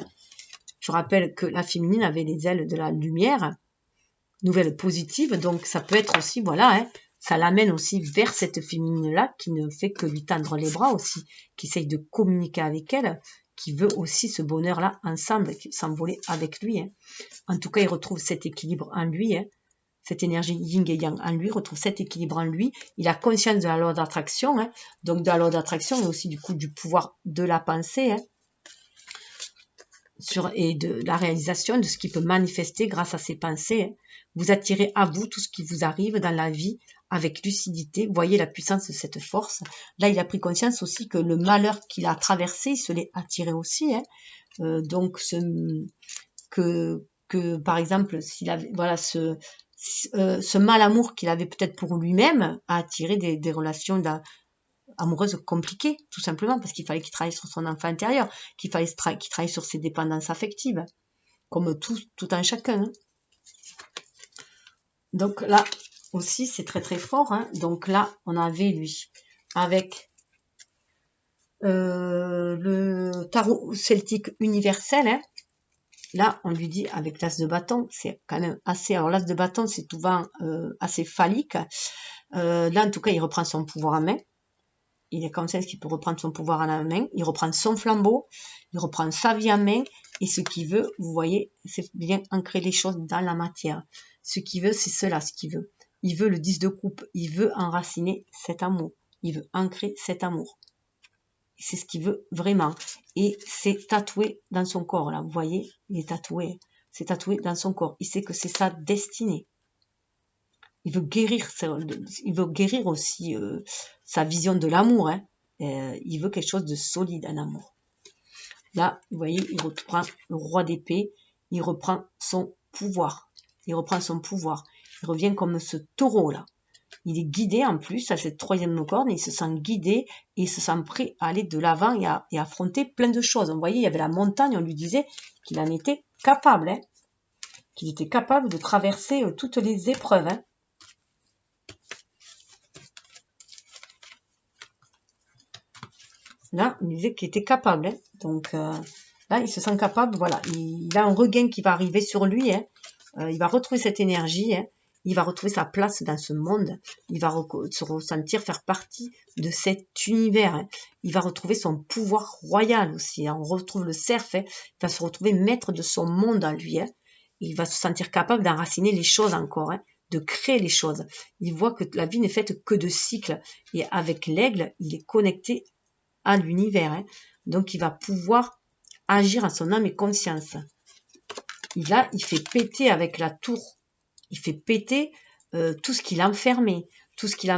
Je rappelle que la féminine avait les ailes de la lumière, nouvelle positive, donc ça peut être aussi, voilà, hein, ça l'amène aussi vers cette féminine-là qui ne fait que lui tendre les bras aussi, qui essaye de communiquer avec elle, qui veut aussi ce bonheur-là ensemble, s'envoler avec lui. Hein. En tout cas, il retrouve cet équilibre en lui, hein, cette énergie yin et yang en lui, retrouve cet équilibre en lui. Il a conscience de la loi d'attraction, hein, donc de la loi d'attraction, mais aussi du coup du pouvoir de la pensée. Hein. et de la réalisation de ce qu'il peut manifester grâce à ses pensées. Hein. Vous attirez à vous tout ce qui vous arrive dans la vie avec lucidité. Vous voyez la puissance de cette force. Là, il a pris conscience aussi que le malheur qu'il a traversé, il se l'est attiré aussi. Hein. Donc, par exemple, s'il avait, voilà, ce mal amour qu'il avait peut-être pour lui-même a attiré des relations amoureuses compliquées, tout simplement, parce qu'il fallait qu'il travaille sur son enfant intérieur, qu'il fallait qu'il travaille sur ses dépendances affectives, comme tout un chacun. Hein. Donc là aussi, c'est très très fort. Hein. Donc là, on avait lui, avec le tarot celtique universel, hein. Là, on lui dit avec l'as de bâton, c'est quand même assez... Alors l'as de bâton, c'est souvent assez phallique. Là, en tout cas, il reprend son pouvoir en main. Il est conscient qu'il peut reprendre son pouvoir en la main. Il reprend son flambeau. Il reprend sa vie en main. Et ce qu'il veut, vous voyez, c'est bien ancrer les choses dans la matière. Ce qu'il veut, c'est cela, ce qu'il veut. Il veut le 10 de coupe. Il veut enraciner cet amour. Il veut ancrer cet amour. C'est ce qu'il veut vraiment. Et c'est tatoué dans son corps, là. Vous voyez, il est tatoué. C'est tatoué dans son corps. Il sait que c'est sa destinée. Il veut guérir aussi sa vision de l'amour. Hein. Il veut quelque chose de solide, un amour. Là, vous voyez, il reprend le roi d'épée. Il reprend son pouvoir. Il reprend son pouvoir. Il revient comme ce taureau, là. Il est guidé en plus à cette troisième corne, il se sent guidé et il se sent prêt à aller de l'avant et à affronter plein de choses. Vous voyez, il y avait la montagne, on lui disait qu'il en était capable, hein, qu'il était capable de traverser toutes les épreuves. Hein. Là, on lui disait qu'il était capable. Hein. Donc là, il se sent capable, voilà. Il a un regain qui va arriver sur lui. Hein. Il va retrouver cette énergie. Hein. Il va retrouver sa place dans ce monde. Il va se ressentir faire partie de cet univers. Hein. Il va retrouver son pouvoir royal aussi. Hein. On retrouve le cerf. Hein. Il va se retrouver maître de son monde en lui. Hein. Il va se sentir capable d'enraciner les choses encore, hein, de créer les choses. Il voit que la vie n'est faite que de cycles. Et avec l'aigle, il est connecté à l'univers. Hein. Donc, il va pouvoir agir à son âme et conscience. Il fait péter avec la tour. Il fait péter tout ce qu'il enfermait, qu'il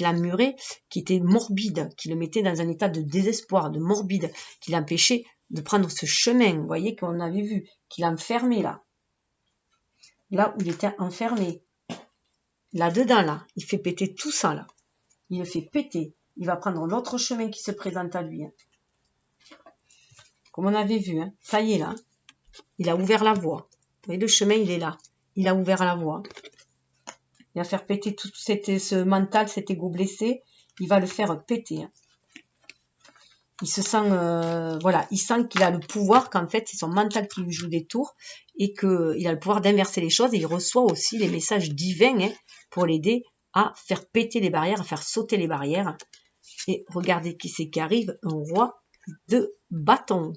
ammurait, qui était morbide, qui le mettait dans un état de désespoir, de morbide, qui l'empêchait de prendre ce chemin. Vous voyez qu'on avait vu, qu'il enfermait là où il était enfermé. Là-dedans, là, il fait péter tout ça, là. Il le fait péter. Il va prendre l'autre chemin qui se présente à lui. Hein. Comme on avait vu, hein. Ça y est, là. Il a ouvert la voie. Vous voyez, le chemin, il est là. Il a ouvert la voie. Il va faire péter tout ce mental, cet ego blessé. Il va le faire péter. Hein. Il se sent, voilà, il sent qu'il a le pouvoir, qu'en fait, c'est son mental qui lui joue des tours et qu'il a le pouvoir d'inverser les choses. Et il reçoit aussi les messages divins, hein, pour l'aider à faire péter les barrières, à faire sauter les barrières. Et regardez qui c'est qui arrive, un roi de bâton.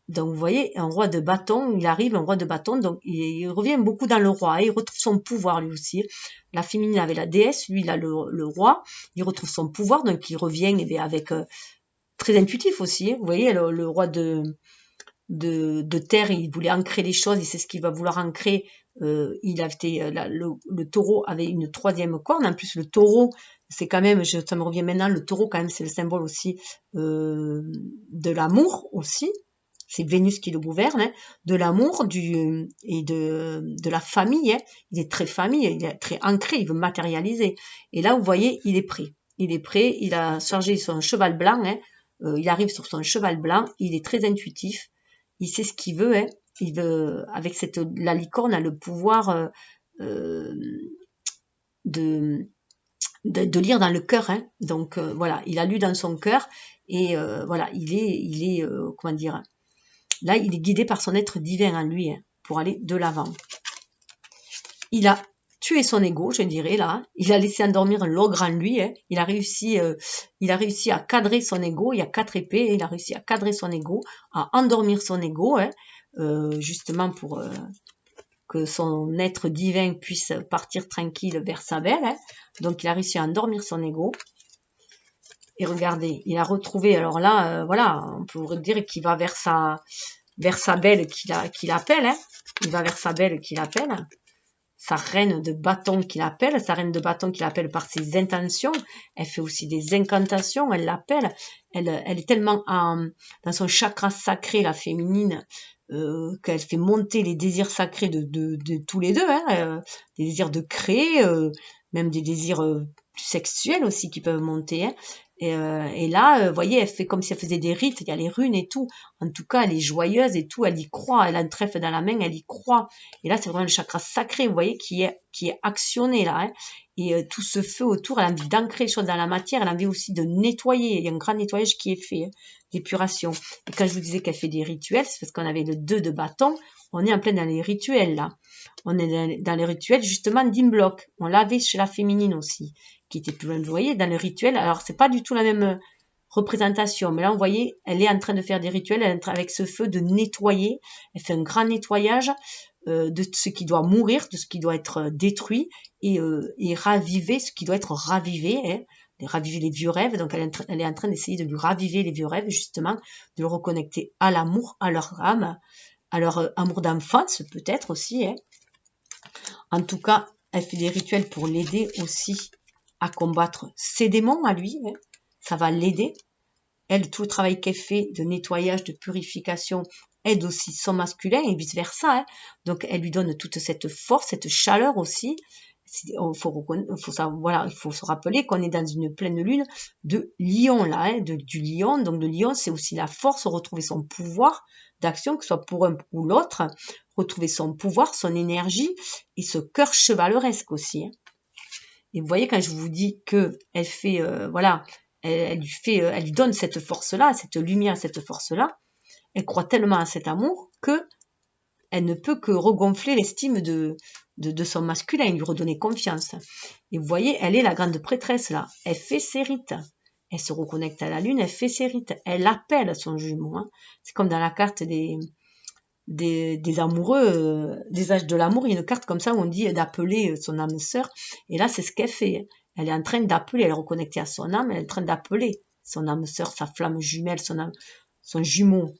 Donc, vous voyez, un roi de bâton, il arrive, un roi de bâton, donc il revient beaucoup dans le roi, il retrouve son pouvoir lui aussi. La féminine avait la déesse, lui, il a le roi, il retrouve son pouvoir, donc il revient avec très intuitif aussi. Vous voyez, le roi de terre, il voulait ancrer les choses, il sait ce qu'il va vouloir ancrer. Le taureau avait une troisième corne. En plus, le taureau, c'est quand même, ça me revient maintenant, le taureau, quand même, c'est le symbole aussi de l'amour aussi. C'est Vénus qui le gouverne, hein, de l'amour et de la famille. Hein. Il est très famille, il est très ancré, il veut matérialiser. Et là, vous voyez, il est prêt. Il est prêt, il a chargé son cheval blanc. Hein. Il arrive sur son cheval blanc, il est très intuitif. Il sait ce qu'il veut. Hein. Il veut, avec la licorne, a le pouvoir de lire dans le cœur. Hein. Donc, voilà, il a lu dans son cœur. Et voilà, il est comment dire... Là, il est guidé par son être divin en lui, hein, pour aller de l'avant. Il a tué son ego, je dirais, là. Il a laissé endormir l'ogre en lui. Hein. Il a réussi à cadrer son ego. Il y a 4 épées. Il a réussi à cadrer son ego, à endormir son ego, hein, justement pour que son être divin puisse partir tranquille vers sa belle. Hein. Donc, il a réussi à endormir son ego. Et regardez, il a retrouvé, alors là, voilà, on pourrait dire qu'il va vers vers sa belle qui l'appelle, hein. Il va vers sa belle qui l'appelle, sa reine de bâton qui l'appelle, sa reine de bâton qui l'appelle par ses intentions. Elle fait aussi des incantations, elle l'appelle. Elle est tellement dans son chakra sacré, la féminine, qu'elle fait monter les désirs sacrés de tous les deux, hein, des désirs de créer, même des désirs sexuels aussi qui peuvent monter, hein. Et là, vous voyez, elle fait comme si elle faisait des rites, il y a les runes et tout. En tout cas, elle est joyeuse et tout, elle y croit, elle a un trèfle dans la main, elle y croit. Et là, c'est vraiment le chakra sacré, vous voyez, qui est actionné là, hein. Et tout ce feu autour, elle a envie d'ancrer les choses dans la matière, elle a envie aussi de nettoyer. Il y a un grand nettoyage qui est fait, hein, d'épuration. Et quand je vous disais qu'elle fait des rituels, c'est parce qu'on avait le 2 de bâton, on est en plein dans les rituels là. On est dans les rituels justement d'Inblock. On l'avait chez la féminine aussi, qui était plus loin, vous voyez, dans les rituels. Alors, c'est pas du tout la même représentation, mais là, vous voyez, elle est en train de faire des rituels, elle est en train, avec ce feu, de nettoyer. Elle fait un grand nettoyage de ce qui doit mourir, de ce qui doit être détruit, et raviver ce qui doit être ravivé, hein, raviver les vieux rêves. Donc elle est en train d'essayer de lui raviver les vieux rêves, justement, de le reconnecter à l'amour, à leur âme, à leur amour d'enfance peut-être aussi, hein. En tout cas, elle fait des rituels pour l'aider aussi à combattre ses démons à lui, hein. Ça va l'aider. Elle, tout le travail qu'elle fait de nettoyage, de purification, aide aussi son masculin et vice versa, hein. Donc elle lui donne toute cette force, cette chaleur aussi. Il faut se rappeler qu'on est dans une pleine lune de lion là, hein, du lion. Donc le lion, c'est aussi la force, retrouver son pouvoir d'action, que ce soit pour un ou l'autre, retrouver son pouvoir, son énergie et ce cœur chevaleresque aussi, hein. Et vous voyez, quand je vous dis que elle fait, elle lui donne cette force-là, cette lumière, cette force-là. Elle croit tellement à cet amour que elle ne peut que regonfler l'estime de son masculin, lui redonner confiance. Et vous voyez, elle est la grande prêtresse là. Elle fait ses rites. Elle se reconnecte à la lune, elle fait ses rites. Elle appelle son jumeau, hein. C'est comme dans la carte des amoureux, des âges de l'amour, il y a une carte comme ça où on dit d'appeler son âme sœur. Et là, c'est ce qu'elle fait. Elle est en train d'appeler, elle est reconnectée à son âme, elle est en train d'appeler son âme sœur, sa flamme jumelle, son jumeau.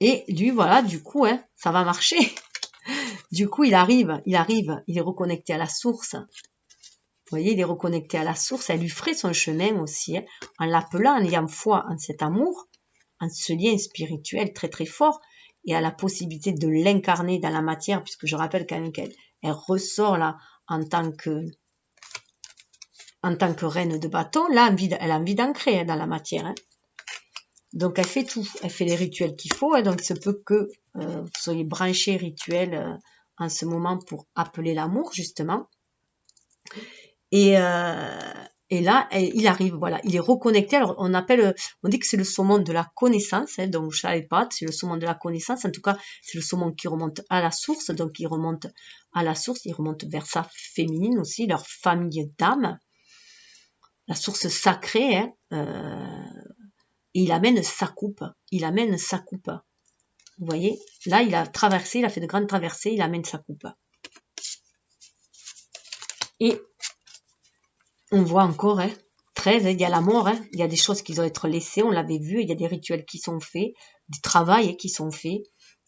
Et lui, voilà, du coup, hein, ça va marcher. Du coup, il arrive, il est reconnecté à la source. Vous voyez, il est reconnecté à la source. Elle lui ferait son chemin aussi, hein, en l'appelant, en ayant foi en cet amour, en ce lien spirituel très très fort, et à la possibilité de l'incarner dans la matière, puisque je rappelle quand même qu'elle ressort là en tant que reine de bâton. Là, elle a envie d'ancrer, hein, dans la matière, hein. Donc elle fait tout, elle fait les rituels qu'il faut, hein. Donc il se peut que vous soyez branchés rituels en ce moment pour appeler l'amour justement. Et là, il arrive, voilà, il est reconnecté. Alors on dit que c'est le saumon de la connaissance, hein, donc je savais pas, c'est le saumon de la connaissance. En tout cas, c'est le saumon qui remonte à la source, donc il remonte à la source, il remonte vers sa féminine aussi, leur famille d'âme, la source sacrée, hein, et il amène sa coupe. Vous voyez, là, il a traversé, il a fait de grandes traversées, il amène sa coupe. Et on voit encore, hein, 13, il y a la mort, hein, il y a des choses qui doivent être laissées, on l'avait vu, il y a des rituels qui sont faits, du travail qui sont faits.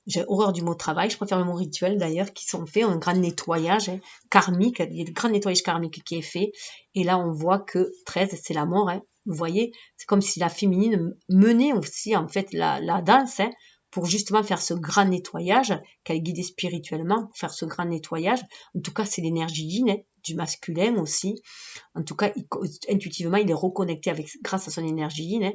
J'ai horreur du mot travail, je préfère le mot rituel d'ailleurs, qui sont faits, un grand nettoyage, hein, karmique, il y a des grands nettoyages karmiques qui est fait. Et là, on voit que 13, c'est la mort, hein. Vous voyez, c'est comme si la féminine menait aussi en fait la danse, hein, pour justement faire ce grand nettoyage, qu'elle guidait spirituellement, pour faire ce grand nettoyage. En tout cas, c'est l'énergie yin, hein, du masculin aussi. En tout cas, intuitivement, il est reconnecté grâce à son énergie yin,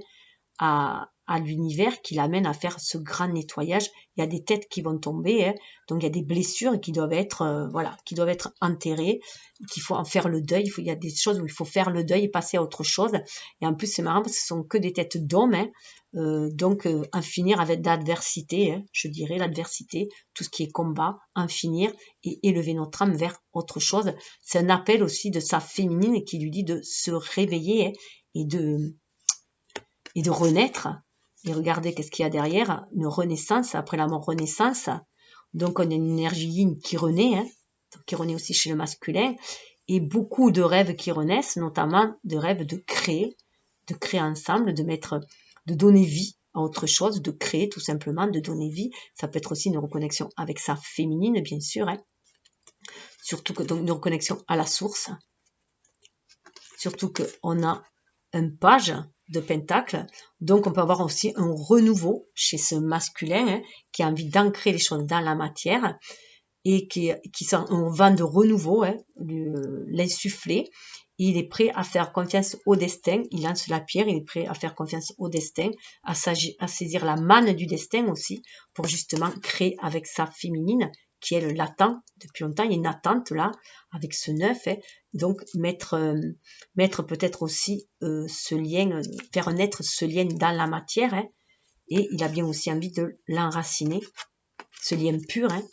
hein, à l'univers qui l'amène à faire ce grand nettoyage. Il y a des têtes qui vont tomber, hein, donc il y a des blessures qui doivent être qui doivent être enterrées, qu'il faut en faire le deuil. Il y a des choses où il faut faire le deuil et passer à autre chose. Et en plus, c'est marrant parce que ce sont que des têtes d'hommes, hein, donc en finir avec l'adversité, hein, je dirais l'adversité, tout ce qui est combat, en finir et élever notre âme vers autre chose. C'est un appel aussi de sa féminine qui lui dit de se réveiller, hein, et de renaître. Et regardez qu'est-ce qu'il y a derrière, une renaissance, après la mort, renaissance. Donc on a une énergie yin qui renaît, hein, qui renaît aussi chez le masculin, et beaucoup de rêves qui renaissent, notamment de rêves de créer ensemble, de donner vie à autre chose, de créer tout simplement, de donner vie. Ça peut être aussi une reconnexion avec sa féminine, bien sûr, hein. Surtout que donc une reconnexion à la source. Surtout qu'on a un page de pentacle, donc on peut avoir aussi un renouveau chez ce masculin, hein, qui a envie d'ancrer les choses dans la matière et qui sent un vent de renouveau, hein, l'insuffler. Il est prêt à faire confiance au destin, il lance la pierre, il est prêt à faire confiance au destin, à saisir la manne du destin aussi, pour justement créer avec sa féminine, qui elle l'attend depuis longtemps. Il y a une attente là, avec ce 9, hein. Donc mettre peut-être aussi ce lien, faire naître ce lien dans la matière, hein. Et il a bien aussi envie de l'enraciner, ce lien pur, hein.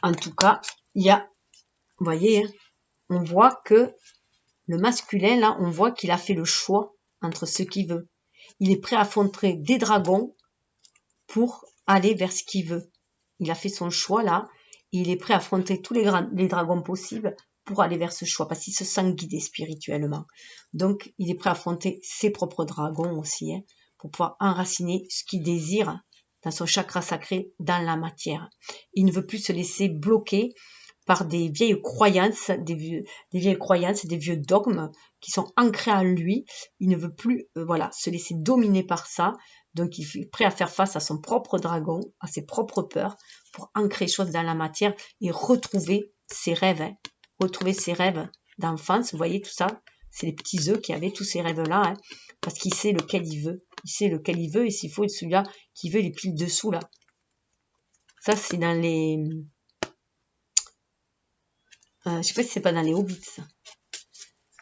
En tout cas, il y a, vous voyez, hein, on voit que le masculin, là, on voit qu'il a fait le choix entre ce qu'il veut. Il est prêt à affronter des dragons pour aller vers ce qu'il veut. Il a fait son choix, là, et il est prêt à affronter tous les dragons possibles pour aller vers ce choix, parce qu'il se sent guidé spirituellement. Donc, il est prêt à affronter ses propres dragons aussi, hein, pour pouvoir enraciner ce qu'il désire dans son chakra sacré, dans la matière. Il ne veut plus se laisser bloquer par des vieilles croyances, des vieux dogmes qui sont ancrés en lui. Il ne veut plus se laisser dominer par ça. Donc, il est prêt à faire face à son propre dragon, à ses propres peurs, pour ancrer les choses dans la matière et retrouver ses rêves. Hein. Retrouver ses rêves d'enfance. Vous voyez tout ça? C'est les petits œufs qui avaient tous ces rêves-là, hein, parce qu'il sait lequel il veut. Il sait lequel il veut, et s'il faut, celui-là qui veut, les pile dessous, là. Ça, c'est dans les... je sais pas si c'est pas dans les Hobbits.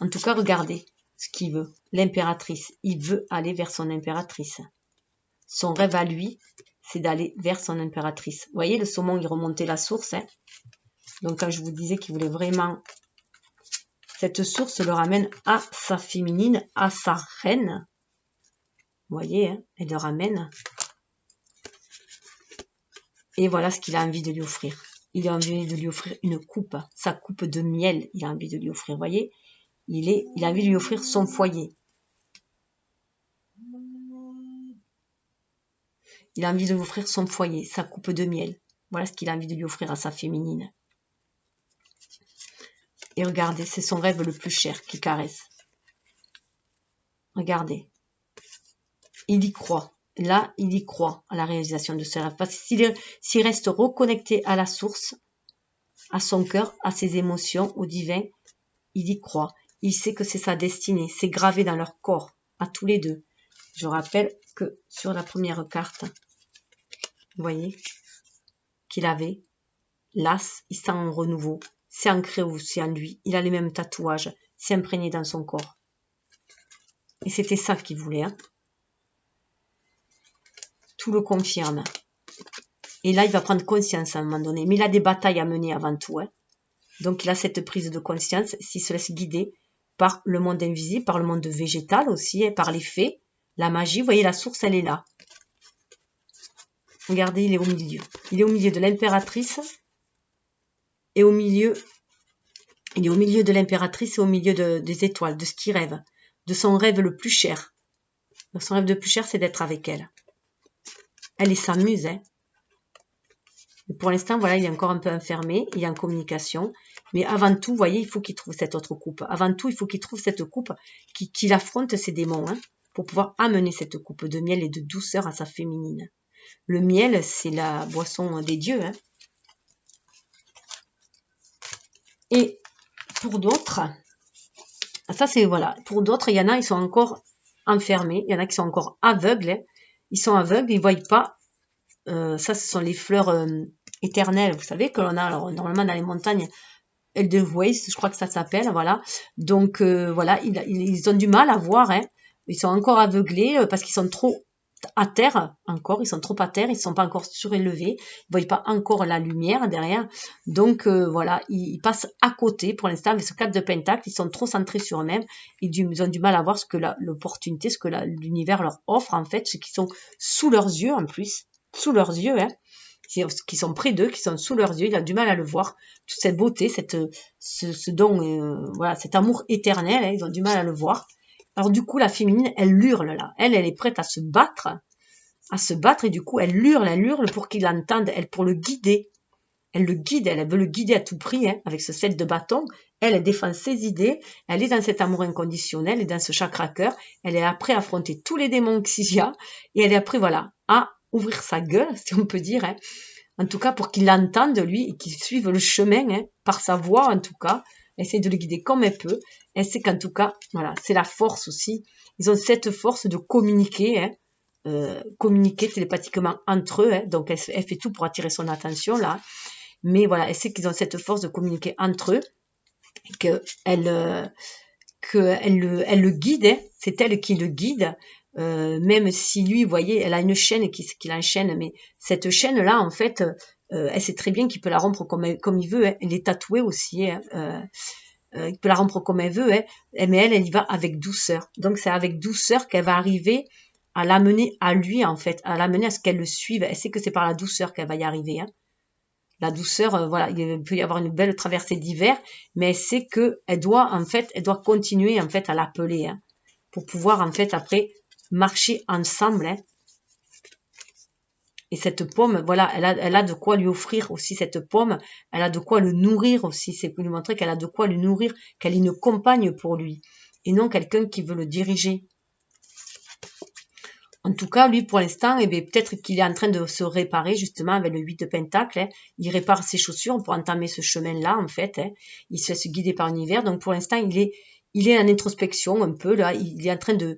En tout cas, regardez ce qu'il veut. L'impératrice. Il veut aller vers son impératrice. Son rêve à lui, c'est d'aller vers son impératrice. Vous voyez, le saumon, il remontait la source. Hein. Donc, quand je vous disais qu'il voulait vraiment... Cette source le ramène à sa féminine, à sa reine. Vous voyez, hein, elle le ramène. Et voilà ce qu'il a envie de lui offrir. Il a envie de lui offrir une coupe, sa coupe de miel, il a envie de lui offrir. Vous voyez, il a envie de lui offrir son foyer. Il a envie de lui offrir son foyer, sa coupe de miel. Voilà ce qu'il a envie de lui offrir à sa féminine. Et regardez, c'est son rêve le plus cher qui caresse. Regardez. Il y croit. Là, il y croit à la réalisation de ses rêves. Parce que s'il reste reconnecté à la source, à son cœur, à ses émotions, au divin, il y croit. Il sait que c'est sa destinée. C'est gravé dans leur corps, à tous les deux. Je rappelle que sur la première carte, vous voyez, qu'il avait, l'as, il sent un renouveau. C'est ancré aussi en lui. Il a les mêmes tatouages. C'est imprégné dans son corps. Et c'était ça qu'il voulait. Hein. Tout le confirme. Et là, il va prendre conscience à un moment donné. Mais il a des batailles à mener avant tout. Hein. Donc, il a cette prise de conscience s'il se laisse guider par le monde invisible, par le monde végétal aussi, hein, par les fées, la magie. Vous voyez, la source, elle est là. Regardez, il est au milieu. Il est au milieu de l'impératrice. Et au milieu, il est au milieu de l'impératrice et au milieu des étoiles, de ce qu'il rêve, de son rêve le plus cher. Donc, son rêve le plus cher, c'est d'être avec elle. Elle est sa muse, hein. Et pour l'instant, voilà, il est encore un peu enfermé, il est en communication. Mais avant tout, vous voyez, il faut qu'il trouve cette autre coupe. Avant tout, il faut qu'il trouve cette coupe, qu'il affronte ses démons, hein, pour pouvoir amener cette coupe de miel et de douceur à sa féminine. Le miel, c'est la boisson des dieux, hein. Et pour d'autres, ça c'est, voilà, pour d'autres, il y en a, ils sont encore enfermés, il y en a qui sont encore aveugles, hein. Ils sont aveugles, ils ne voient pas. Ça, ce sont les fleurs éternelles, vous savez, que l'on a alors, normalement dans les montagnes, Edelweiss, je crois que ça s'appelle, voilà. Donc, voilà, ils ont du mal à voir, hein. Ils sont encore aveuglés parce qu'ils sont trop à terre, encore, ils sont trop à terre, ils ne sont pas encore surélevés, ils ne voient pas encore la lumière derrière. Donc, voilà, ils passent à côté pour l'instant avec ce 4 de pentacle, ils sont trop centrés sur eux-mêmes, ils ont du mal à voir ce que l'opportunité, ce que l'univers leur offre, en fait, ce qui sont sous leurs yeux, en plus, sous leurs yeux, hein, qui sont près d'eux, qui sont sous leurs yeux, il a du mal à le voir, toute cette beauté, ce don, voilà, cet amour éternel, hein, ils ont du mal à le voir. Alors du coup, la féminine, elle hurle là. Elle est prête à se battre, et du coup, elle hurle pour qu'il l'entende, elle pour le guider. Elle le guide, elle veut le guider à tout prix, hein, avec ce 7 de bâton. Elle défend ses idées, elle est dans cet amour inconditionnel et dans ce chakra cœur. Elle est après à affronter tous les démons qu'il y a, et elle est après, voilà, à ouvrir sa gueule, si on peut dire, hein. En tout cas, pour qu'il l'entende, lui, et qu'il suive le chemin, hein, par sa voix, en tout cas. Elle essaie de le guider comme elle peut. Elle sait qu'en tout cas, voilà, c'est la force aussi. Ils ont cette force de communiquer, hein, communiquer télépathiquement entre eux, hein. Donc elle fait tout pour attirer son attention là, mais voilà, elle sait qu'ils ont cette force de communiquer entre eux, qu'elle le guide, hein. C'est elle qui le guide, même si lui, vous voyez, elle a une chaîne qui l'enchaîne, mais cette chaîne là en fait, elle sait très bien qu'il peut la rompre comme il veut, hein. Elle est tatouée aussi, hein. Il peut la rompre comme elle veut, hein. Mais elle y va avec douceur. Donc c'est avec douceur qu'elle va arriver à l'amener à lui, en fait, à l'amener à ce qu'elle le suive. Elle sait que c'est par la douceur qu'elle va y arriver, hein. La douceur, voilà, il peut y avoir une belle traversée d'hiver, mais elle sait que elle doit continuer, en fait, à l'appeler, hein, pour pouvoir, en fait, après, marcher ensemble, hein. Et cette pomme, voilà, elle a de quoi lui offrir aussi cette pomme, elle a de quoi le nourrir aussi, c'est pour lui montrer qu'elle a de quoi le nourrir, qu'elle est une compagne pour lui, et non quelqu'un qui veut le diriger. En tout cas, lui, pour l'instant, eh bien, peut-être qu'il est en train de se réparer, justement, avec le 8 de Pentacle, hein. Il répare ses chaussures pour entamer ce chemin-là, en fait, hein. Il se laisse guider par l'univers. Donc, pour l'instant, il est en introspection, un peu, là. Il est en train de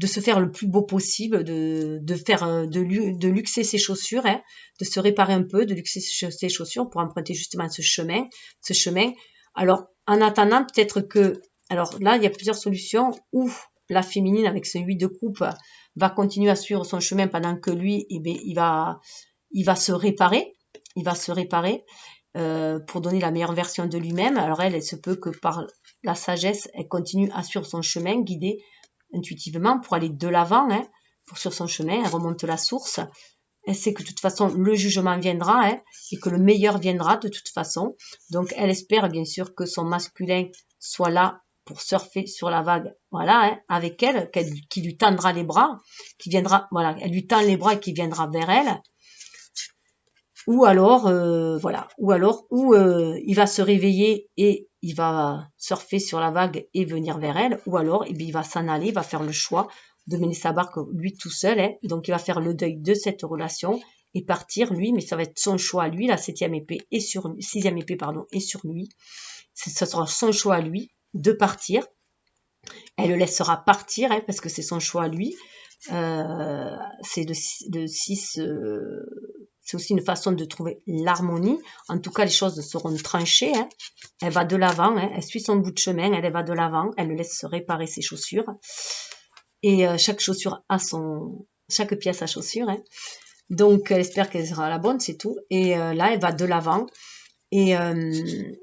se faire le plus beau possible, de luxer ses chaussures, hein, de se réparer un peu, de luxer ses chaussures pour emprunter justement ce chemin. Alors, en attendant, peut-être que, alors là, il y a plusieurs solutions, ou la féminine, avec ce 8 de coupe, va continuer à suivre son chemin pendant que lui, eh bien, il va se réparer, pour donner la meilleure version de lui-même. Alors elle se peut que par la sagesse, elle continue à suivre son chemin, guidée intuitivement pour aller de l'avant, hein, sur son chemin. Elle remonte la source. Elle sait que de toute façon, le jugement viendra, hein, et que le meilleur viendra de toute façon. Donc elle espère bien sûr que son masculin soit là pour surfer sur la vague, voilà, hein, avec elle, qui lui tendra les bras, qui viendra, voilà, elle lui tend les bras et qui viendra vers elle. Ou alors, il va se réveiller et il va surfer sur la vague et venir vers elle, ou alors, eh bien, il va s'en aller, il va faire le choix de mener sa barque lui tout seul, hein. Donc il va faire le deuil de cette relation et partir lui, mais ça va être son choix à lui, la 6e épée est sur lui. Ce sera son choix à lui de partir. Elle le laissera partir, hein, parce que c'est son choix à lui. C'est le 6, c'est aussi une façon de trouver l'harmonie. En tout cas, les choses seront tranchées, hein. Elle va de l'avant, hein, elle suit son bout de chemin, elle va de l'avant, elle le laisse réparer ses chaussures. Et chaque pièce à chaussures, hein. Donc, elle espère qu'elle sera la bonne, c'est tout. Et là, elle va de l'avant. Et elle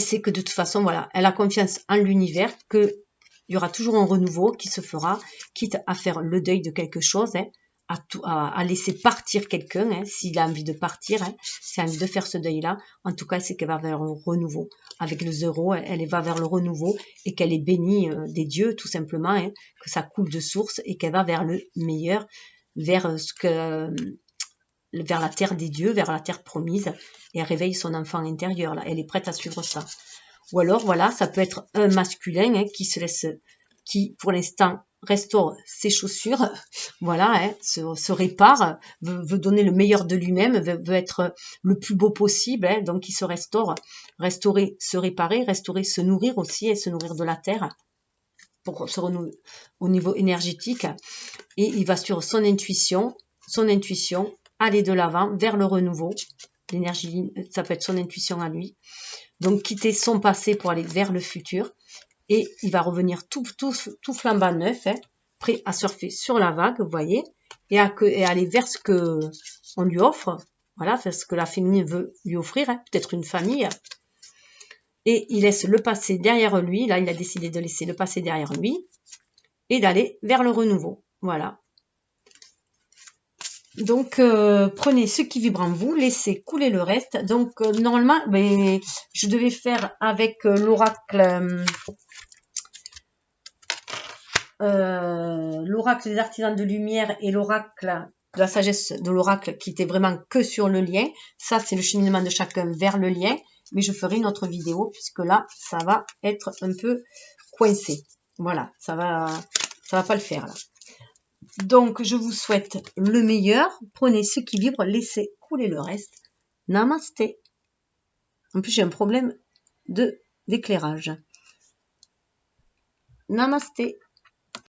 sait que de toute façon, voilà, elle a confiance en l'univers, qu'il y aura toujours un renouveau qui se fera, quitte à faire le deuil de quelque chose, hein, à laisser partir quelqu'un, hein, s'il a envie de partir, hein, s'il a envie de faire ce deuil-là. En tout cas, c'est qu'elle va vers le renouveau. Avec le 0, elle va vers le renouveau et qu'elle est bénie des dieux, tout simplement, hein, que ça coule de source et qu'elle va vers le meilleur, vers la terre des dieux, vers la terre promise, et elle réveille son enfant intérieur, là. Elle est prête à suivre ça. Ou alors, voilà, ça peut être un masculin, hein, qui pour l'instant restaure ses chaussures, voilà, hein, se répare, veut donner le meilleur de lui-même, veut être le plus beau possible, hein, donc il se restaurer, se réparer, restaurer, se nourrir aussi, et se nourrir de la terre pour se renouveler au niveau énergétique, et il va suivre son intuition, aller de l'avant vers le renouveau. L'énergie, ça peut être son intuition à lui. Donc, quitter son passé pour aller vers le futur. Et il va revenir tout flambant neuf, hein, prêt à surfer sur la vague, vous voyez, et aller vers ce que on lui offre. Voilà, vers ce que la féminine veut lui offrir, hein, peut-être une famille. Et il laisse le passé derrière lui. Là, il a décidé de laisser le passé derrière lui et d'aller vers le renouveau. Voilà. Donc, prenez ce qui vibre en vous, laissez couler le reste. Donc, normalement, je devais faire avec l'oracle l'oracle des artisans de lumière et l'oracle de la sagesse de l'oracle qui était vraiment que sur le lien. Ça, c'est le cheminement de chacun vers le lien. Mais je ferai une autre vidéo puisque là, ça va être un peu coincé. Voilà, ça va pas le faire là. Donc, je vous souhaite le meilleur. Prenez ce qui vibre, laissez couler le reste. Namasté. En plus, j'ai un problème d'éclairage. Namasté.